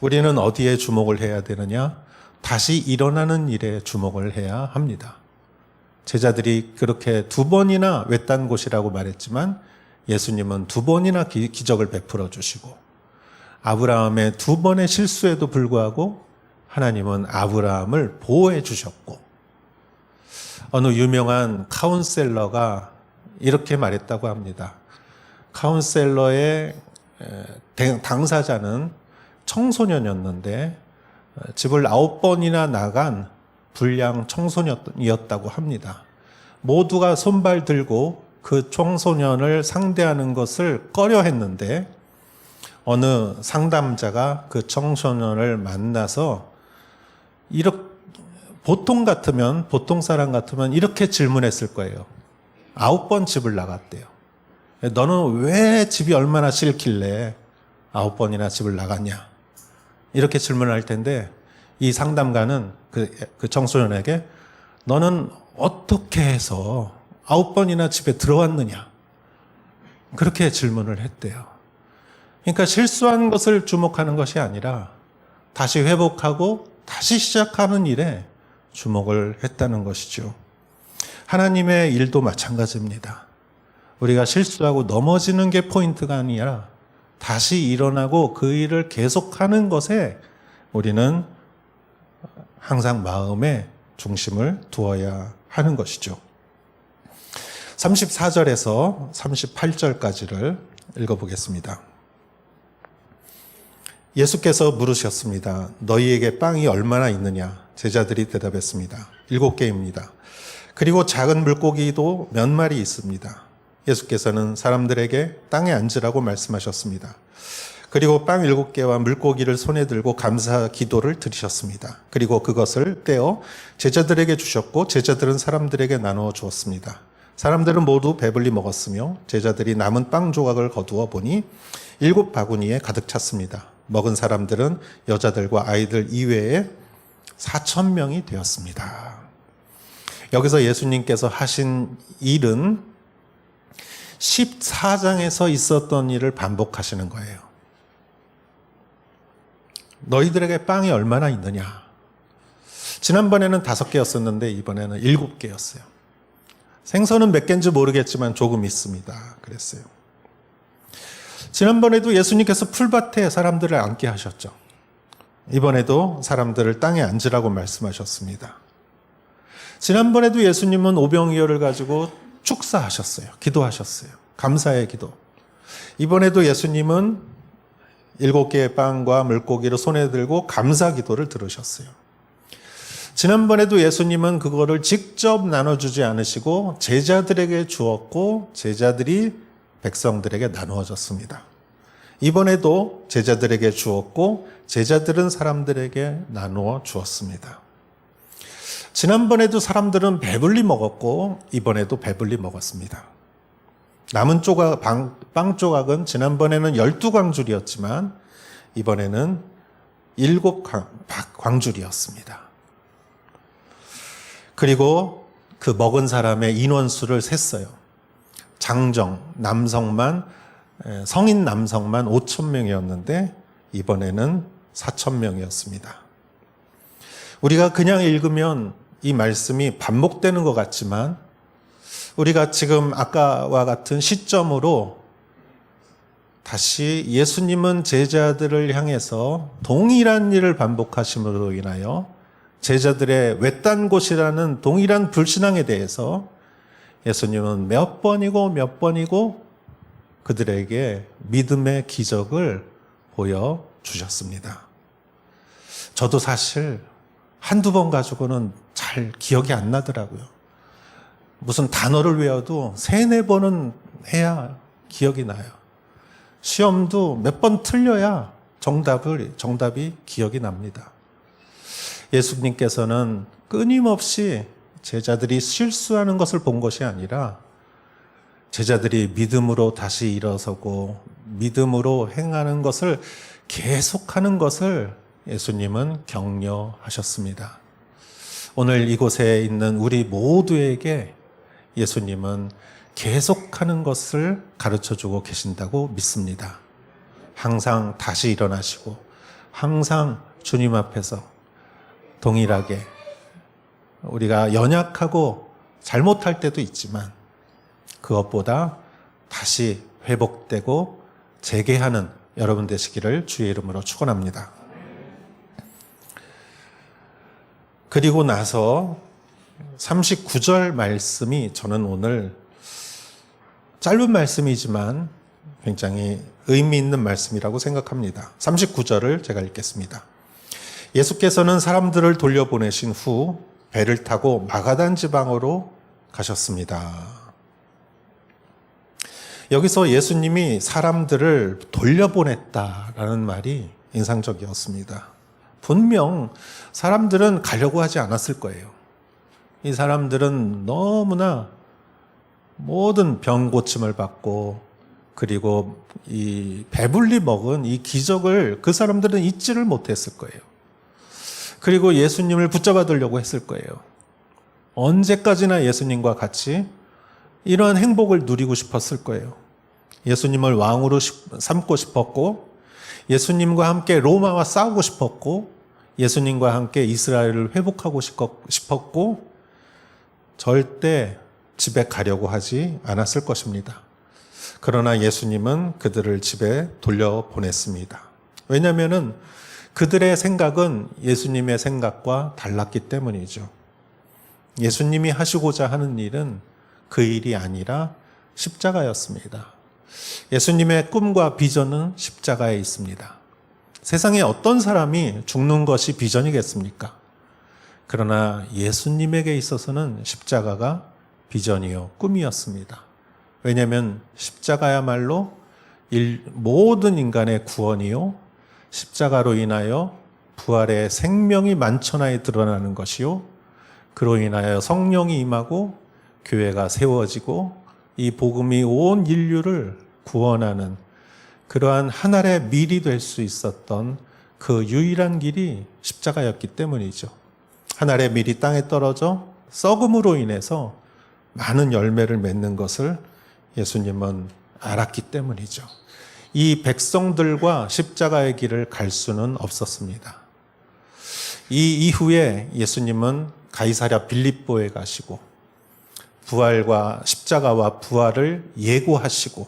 Speaker 13: 우리는 어디에 주목을 해야 되느냐? 다시 일어나는 일에 주목을 해야 합니다. 제자들이 그렇게 2번이나 외딴 곳이라고 말했지만 예수님은 2번이나 기적을 베풀어 주시고 아브라함의 2번의 실수에도 불구하고 하나님은 아브라함을 보호해 주셨고 어느 유명한 카운셀러가 이렇게 말했다고 합니다. 카운셀러의 당사자는 청소년이었는데 집을 9번이나 나간 불량 청소년이었다고 합니다. 모두가 손발 들고 그 청소년을 상대하는 것을 꺼려 했는데 어느 상담자가 그 청소년을 만나서 보통 사람 같으면 이렇게 질문했을 거예요. 9번 집을 나갔대요. 너는 왜 집이 얼마나 싫길래 9번이나 집을 나갔냐? 이렇게 질문을 할 텐데 이 상담가는 그 청소년에게 너는 어떻게 해서 9번이나 집에 들어왔느냐? 그렇게 질문을 했대요. 그러니까 실수한 것을 주목하는 것이 아니라 다시 회복하고 다시 시작하는 일에 주목을 했다는 것이죠. 하나님의 일도 마찬가지입니다. 우리가 실수하고 넘어지는 게 포인트가 아니라 다시 일어나고 그 일을 계속하는 것에 우리는 항상 마음에 중심을 두어야 하는 것이죠. 34절에서 38절까지를 읽어보겠습니다. 예수께서 물으셨습니다. 너희에게 빵이 얼마나 있느냐? 제자들이 대답했습니다. 7개입니다. 그리고 작은 물고기도 몇 마리 있습니다. 예수께서는 사람들에게 땅에 앉으라고 말씀하셨습니다. 그리고 빵 7개와 물고기를 손에 들고 감사 기도를 드리셨습니다. 그리고 그것을 떼어 제자들에게 주셨고 제자들은 사람들에게 나누어 주었습니다. 사람들은 모두 배불리 먹었으며 제자들이 남은 빵 조각을 거두어 보니 7 바구니에 가득 찼습니다. 먹은 사람들은 여자들과 아이들 이외에 4,000명이 되었습니다. 여기서 예수님께서 하신 일은 14장에서 있었던 일을 반복하시는 거예요. 너희들에게 빵이 얼마나 있느냐? 지난번에는 5개였었는데 이번에는 7개였어요. 생선은 몇 개인지 모르겠지만 조금 있습니다. 그랬어요. 지난번에도 예수님께서 풀밭에 사람들을 앉게 하셨죠. 이번에도 사람들을 땅에 앉으라고 말씀하셨습니다. 지난번에도 예수님은 오병이어를 가지고 축사하셨어요. 기도하셨어요. 감사의 기도. 이번에도 예수님은 7개의 빵과 물고기를 손에 들고 감사 기도를 들으셨어요. 지난번에도 예수님은 그거를 직접 나눠주지 않으시고 제자들에게 주었고 제자들이 백성들에게 나누어 줬습니다. 이번에도 제자들에게 주었고 제자들은 사람들에게 나누어 주었습니다. 지난번에도 사람들은 배불리 먹었고 이번에도 배불리 먹었습니다. 남은 빵 조각은 지난번에는 12광줄이었지만 이번에는 7광줄이었습니다. 그리고 그 먹은 사람의 인원수를 셌어요. 장정, 성인 남성만 5,000명이었는데 이번에는 4,000명이었습니다. 우리가 그냥 읽으면 이 말씀이 반복되는 것 같지만 우리가 지금 아까와 같은 시점으로 다시 예수님은 제자들을 향해서 동일한 일을 반복하심으로 인하여 제자들의 외딴 곳이라는 동일한 불신앙에 대해서 예수님은 몇 번이고 그들에게 믿음의 기적을 보여주셨습니다. 저도 사실 한두 번 가지고는 잘 기억이 안 나더라고요. 무슨 단어를 외워도 3-4번은 해야 기억이 나요. 시험도 몇 번 틀려야 정답이 기억이 납니다. 예수님께서는 끊임없이 제자들이 실수하는 것을 본 것이 아니라 제자들이 믿음으로 다시 일어서고 믿음으로 행하는 것을 계속하는 것을 예수님은 격려하셨습니다. 오늘 이곳에 있는 우리 모두에게 예수님은 계속하는 것을 가르쳐주고 계신다고 믿습니다. 항상 다시 일어나시고 항상 주님 앞에서 동일하게 우리가 연약하고 잘못할 때도 있지만 그것보다 다시 회복되고 재개하는 여러분 되시기를 주의 이름으로 축원합니다. 그리고 나서 39절 말씀이 저는 오늘 짧은 말씀이지만 굉장히 의미 있는 말씀이라고 생각합니다. 39절을 제가 읽겠습니다. 예수께서는 사람들을 돌려보내신 후 배를 타고 마가단 지방으로 가셨습니다. 여기서 예수님이 사람들을 돌려보냈다라는 말이 인상적이었습니다. 분명 사람들은 가려고 하지 않았을 거예요. 이 사람들은 너무나 모든 병 고침을 받고 그리고 이 배불리 먹은 이 기적을 그 사람들은 잊지를 못했을 거예요. 그리고 예수님을 붙잡아 두려고 했을 거예요. 언제까지나 예수님과 같이 이러한 행복을 누리고 싶었을 거예요. 예수님을 왕으로 삼고 싶었고, 예수님과 함께 로마와 싸우고 싶었고, 예수님과 함께 이스라엘을 회복하고 싶었고, 절대 집에 가려고 하지 않았을 것입니다. 그러나 예수님은 그들을 집에 돌려보냈습니다. 왜냐하면 그들의 생각은 예수님의 생각과 달랐기 때문이죠. 예수님이 하시고자 하는 일은 그 일이 아니라 십자가였습니다. 예수님의 꿈과 비전은 십자가에 있습니다. 세상에 어떤 사람이 죽는 것이 비전이겠습니까? 그러나 예수님에게 있어서는 십자가가 비전이요, 꿈이었습니다. 왜냐하면 십자가야말로 모든 인간의 구원이요, 십자가로 인하여 부활의 생명이 만천하에 드러나는 것이요, 그로 인하여 성령이 임하고 교회가 세워지고 이 복음이 온 인류를 구원하는 그러한 하늘의 밀이 될 수 있었던 그 유일한 길이 십자가였기 때문이죠. 하늘의 밀이 땅에 떨어져 썩음으로 인해서 많은 열매를 맺는 것을 예수님은 알았기 때문이죠. 이 백성들과 십자가의 길을 갈 수는 없었습니다. 이 이후에 예수님은 가이사랴 빌립보에 가시고 부활과 십자가와 부활을 예고하시고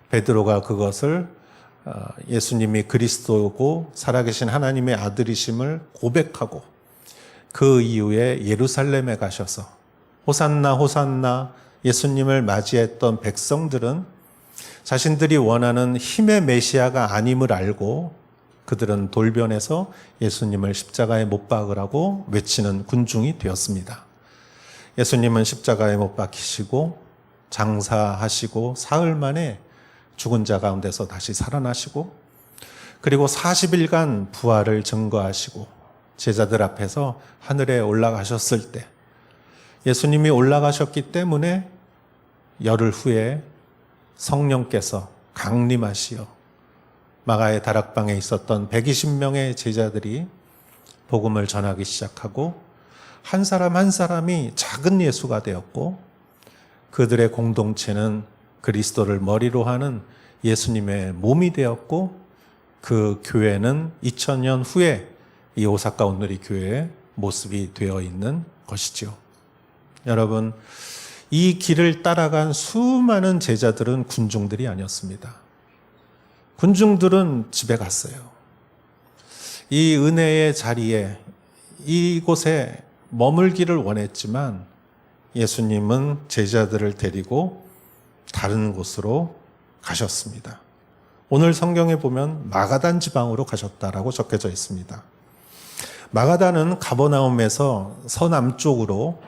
Speaker 13: 베드로가 그것을 예수님이 그리스도고 살아계신 하나님의 아들이심을 고백하고 그 이후에 예루살렘에 가셔서 호산나 호산나 예수님을 맞이했던 백성들은 자신들이 원하는 힘의 메시아가 아님을 알고 그들은 돌변해서 예수님을 십자가에 못 박으라고 외치는 군중이 되었습니다. 예수님은 십자가에 못 박히시고 장사하시고 사흘 만에 죽은 자 가운데서 다시 살아나시고 그리고 40일간 부활을 증거하시고 제자들 앞에서 하늘에 올라가셨을 때 예수님이 올라가셨기 때문에 열흘 후에 성령께서 강림하시어 마가의 다락방에 있었던 120명의 제자들이 복음을 전하기 시작하고 한 사람 한 사람이 작은 예수가 되었고 그들의 공동체는 그리스도를 머리로 하는 예수님의 몸이 되었고 그 교회는 2000년 후에 이 오사카 온누리 교회의 모습이 되어 있는 것이죠. 여러분, 이 길을 따라간 수많은 제자들은 군중들이 아니었습니다. 군중들은 집에 갔어요. 이 은혜의 자리에 이곳에 머물기를 원했지만 예수님은 제자들을 데리고 다른 곳으로 가셨습니다. 오늘 성경에 보면 마가단 지방으로 가셨다라고 적혀져 있습니다. 마가단은 가버나움에서 서남쪽으로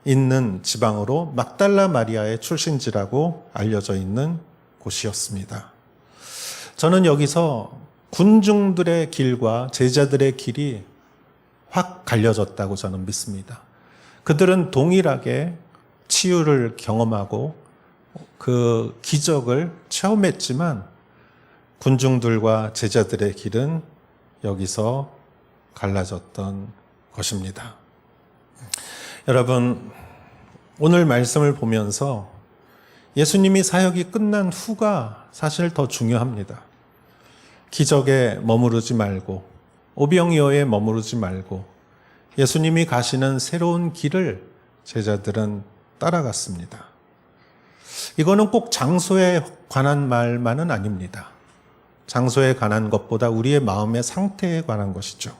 Speaker 13: 있는 지방으로 막달라 마리아의 출신지라고 알려져 있는 곳이었습니다. 저는 여기서 군중들의 길과 제자들의 길이 확 갈려졌다고 저는 믿습니다. 그들은 동일하게 치유를 경험하고 그 기적을 체험했지만 군중들과 제자들의 길은 여기서 갈라졌던 것입니다. 여러분, 오늘 말씀을 보면서 예수님이 사역이 끝난 후가 사실 더 중요합니다. 기적에 머무르지 말고 오병이어에 머무르지 말고 예수님이 가시는 새로운 길을 제자들은 따라갔습니다. 이거는 꼭 장소에 관한 말만은 아닙니다. 장소에 관한 것보다 우리의 마음의 상태에 관한 것이죠.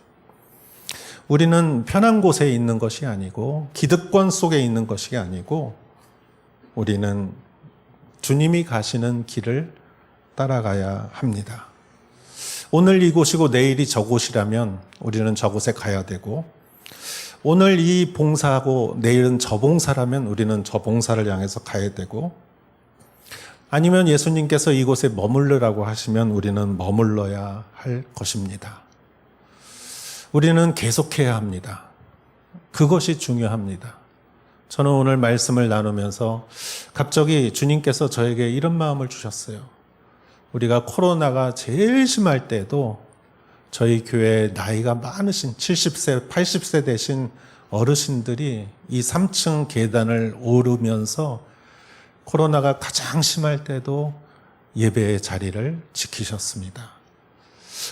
Speaker 13: 우리는 편한 곳에 있는 것이 아니고 기득권 속에 있는 것이 아니고 우리는 주님이 가시는 길을 따라가야 합니다. 오늘 이곳이고 내일이 저곳이라면 우리는 저곳에 가야 되고, 오늘 이 봉사하고 내일은 저 봉사라면 우리는 저 봉사를 향해서 가야 되고, 아니면 예수님께서 이곳에 머물르라고 하시면 우리는 머물러야 할 것입니다. 우리는 계속해야 합니다. 그것이 중요합니다. 저는 오늘 말씀을 나누면서 갑자기 주님께서 저에게 이런 마음을 주셨어요. 우리가 코로나가 제일 심할 때도 저희 교회에 나이가 많으신 70세, 80세 되신 어르신들이 이 3층 계단을 오르면서 코로나가 가장 심할 때도 예배의 자리를 지키셨습니다.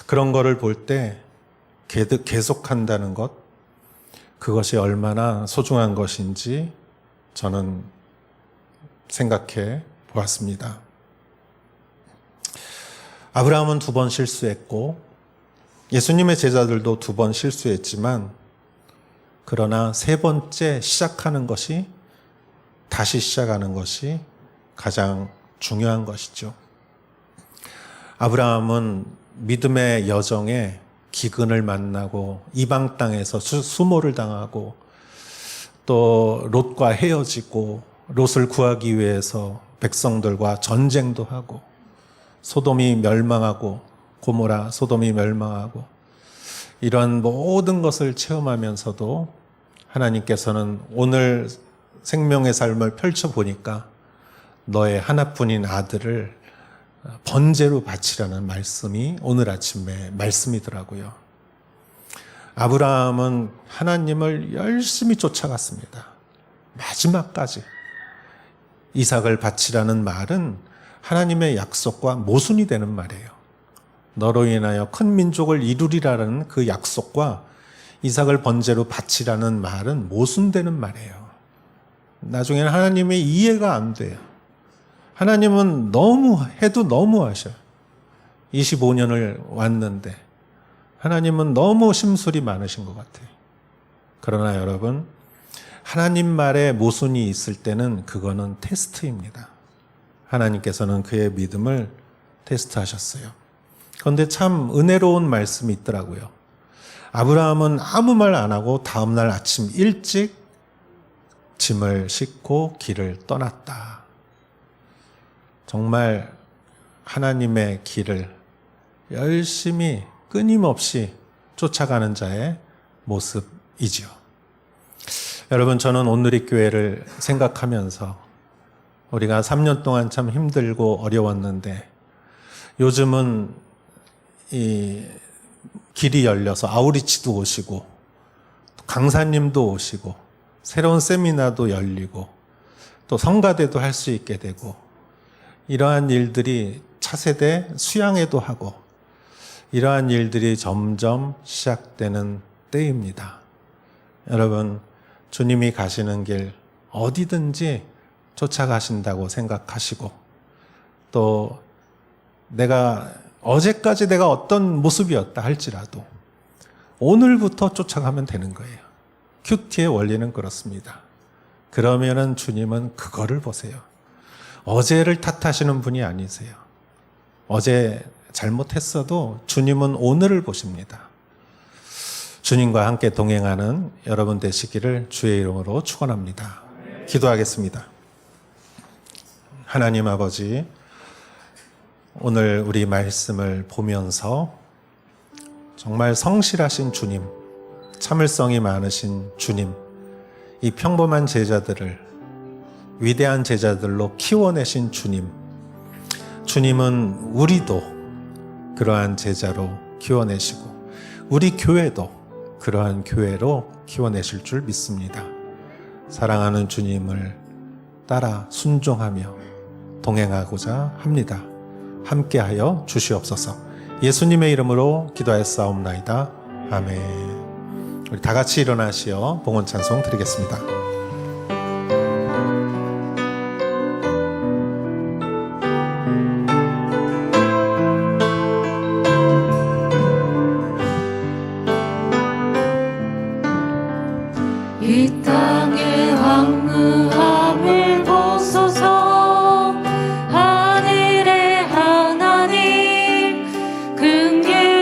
Speaker 13: 그런 거를 볼 때 계속한다는 것, 그것이 얼마나 소중한 것인지 저는 생각해 보았습니다. 아브라함은 2번 실수했고 예수님의 제자들도 2번 실수했지만, 그러나 3번째 시작하는 것이, 다시 시작하는 것이 가장 중요한 것이죠. 아브라함은 믿음의 여정에 기근을 만나고 이방 땅에서 수모를 당하고 또 롯과 헤어지고 롯을 구하기 위해서 백성들과 전쟁도 하고 소돔이 멸망하고 고모라 소돔이 멸망하고 이런 모든 것을 체험하면서도 하나님께서는 오늘 생명의 삶을 펼쳐보니까 너의 하나뿐인 아들을 번제로 바치라는 말씀이 오늘 아침에 말씀이더라고요. 아브라함은 하나님을 열심히 쫓아갔습니다. 마지막까지. 이삭을 바치라는 말은 하나님의 약속과 모순이 되는 말이에요. 너로 인하여 큰 민족을 이루리라는 그 약속과 이삭을 번제로 바치라는 말은 모순되는 말이에요. 나중에는 하나님의 이해가 안 돼요. 하나님은 해도 너무하셔요. 25년을 왔는데 하나님은 너무 심술이 많으신 것 같아요. 그러나 여러분, 하나님 말에 모순이 있을 때는 그거는 테스트입니다. 하나님께서는 그의 믿음을 테스트하셨어요. 그런데 참 은혜로운 말씀이 있더라고요. 아브라함은 아무 말 안 하고 다음날 아침 일찍 짐을 싣고 길을 떠났다. 정말 하나님의 길을 열심히 끊임없이 쫓아가는 자의 모습이지요. 여러분, 저는 온누리교회를 생각하면서 우리가 3년 동안 참 힘들고 어려웠는데 요즘은 이 길이 열려서 아우리치도 오시고 강사님도 오시고 새로운 세미나도 열리고 또 성가대도 할 수 있게 되고 이러한 일들이 차세대 수양회도 하고 이러한 일들이 점점 시작되는 때입니다. 여러분, 주님이 가시는 길 어디든지 쫓아가신다고 생각하시고 또 어제까지 내가 어떤 모습이었다 할지라도 오늘부터 쫓아가면 되는 거예요. 큐티의 원리는 그렇습니다. 그러면은 주님은 그거를 보세요. 어제를 탓하시는 분이 아니세요. 어제 잘못했어도 주님은 오늘을 보십니다. 주님과 함께 동행하는 여러분 되시기를 주의 이름으로 축원합니다. 기도하겠습니다. 하나님 아버지, 오늘 우리 말씀을 보면서 정말 성실하신 주님, 참을성이 많으신 주님, 이 평범한 제자들을 위대한 제자들로 키워내신 주님, 주님은 우리도 그러한 제자로 키워내시고 우리 교회도 그러한 교회로 키워내실 줄 믿습니다. 사랑하는 주님을 따라 순종하며 동행하고자 합니다. 함께하여 주시옵소서. 예수님의 이름으로 기도하였사옵나이다. 아멘. 우리 다 같이 일어나시어 봉헌 찬송 드리겠습니다.
Speaker 14: 이 땅의 황무함을 보소서. 하늘의 하나님 긍휼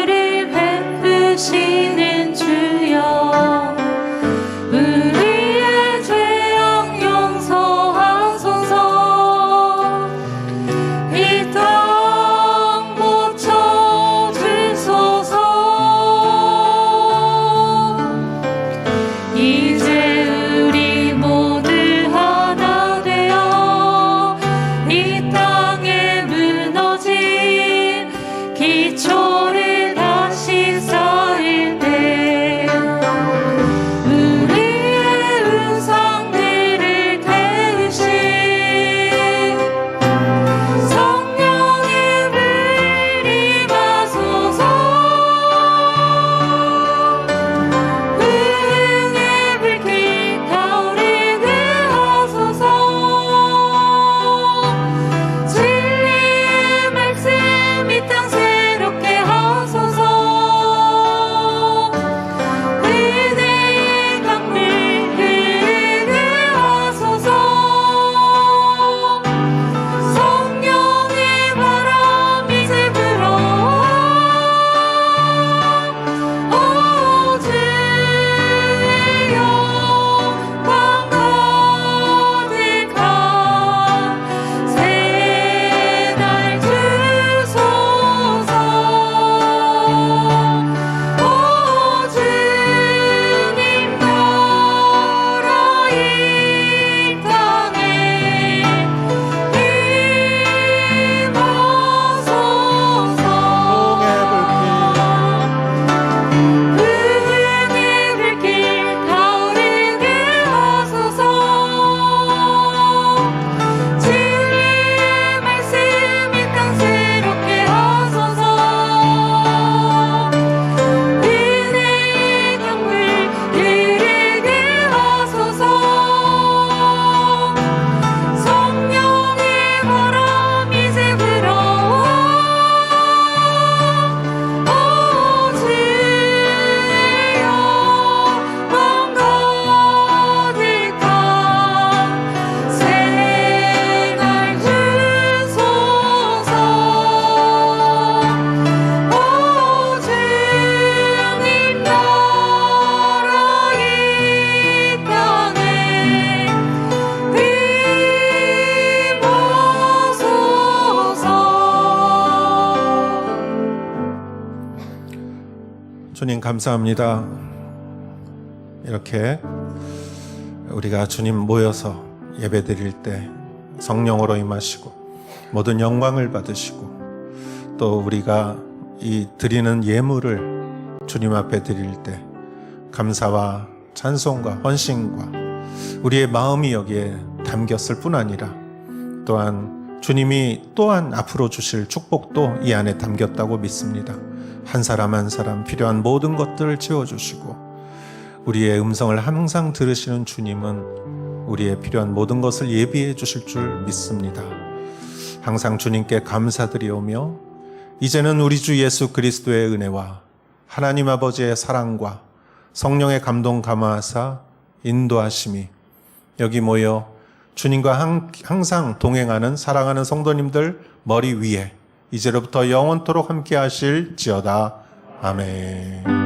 Speaker 13: 주님 감사합니다. 이렇게 우리가 주님 모여서 예배 드릴 때 성령으로 임하시고 모든 영광을 받으시고 또 우리가 이 드리는 예물을 주님 앞에 드릴 때 감사와 찬송과 헌신과 우리의 마음이 여기에 담겼을 뿐 아니라 또한 주님이 또한 앞으로 주실 축복도 이 안에 담겼다고 믿습니다. 한 사람 한 사람 필요한 모든 것들을 채워주시고 우리의 음성을 항상 들으시는 주님은 우리의 필요한 모든 것을 예비해 주실 줄 믿습니다. 항상 주님께 감사드리오며 이제는 우리 주 예수 그리스도의 은혜와 하나님 아버지의 사랑과 성령의 감동 감화하사 인도하심이 여기 모여 주님과 항상 동행하는 사랑하는 성도님들 머리 위에 이제로부터 영원토록 함께 하실지어다. 아멘.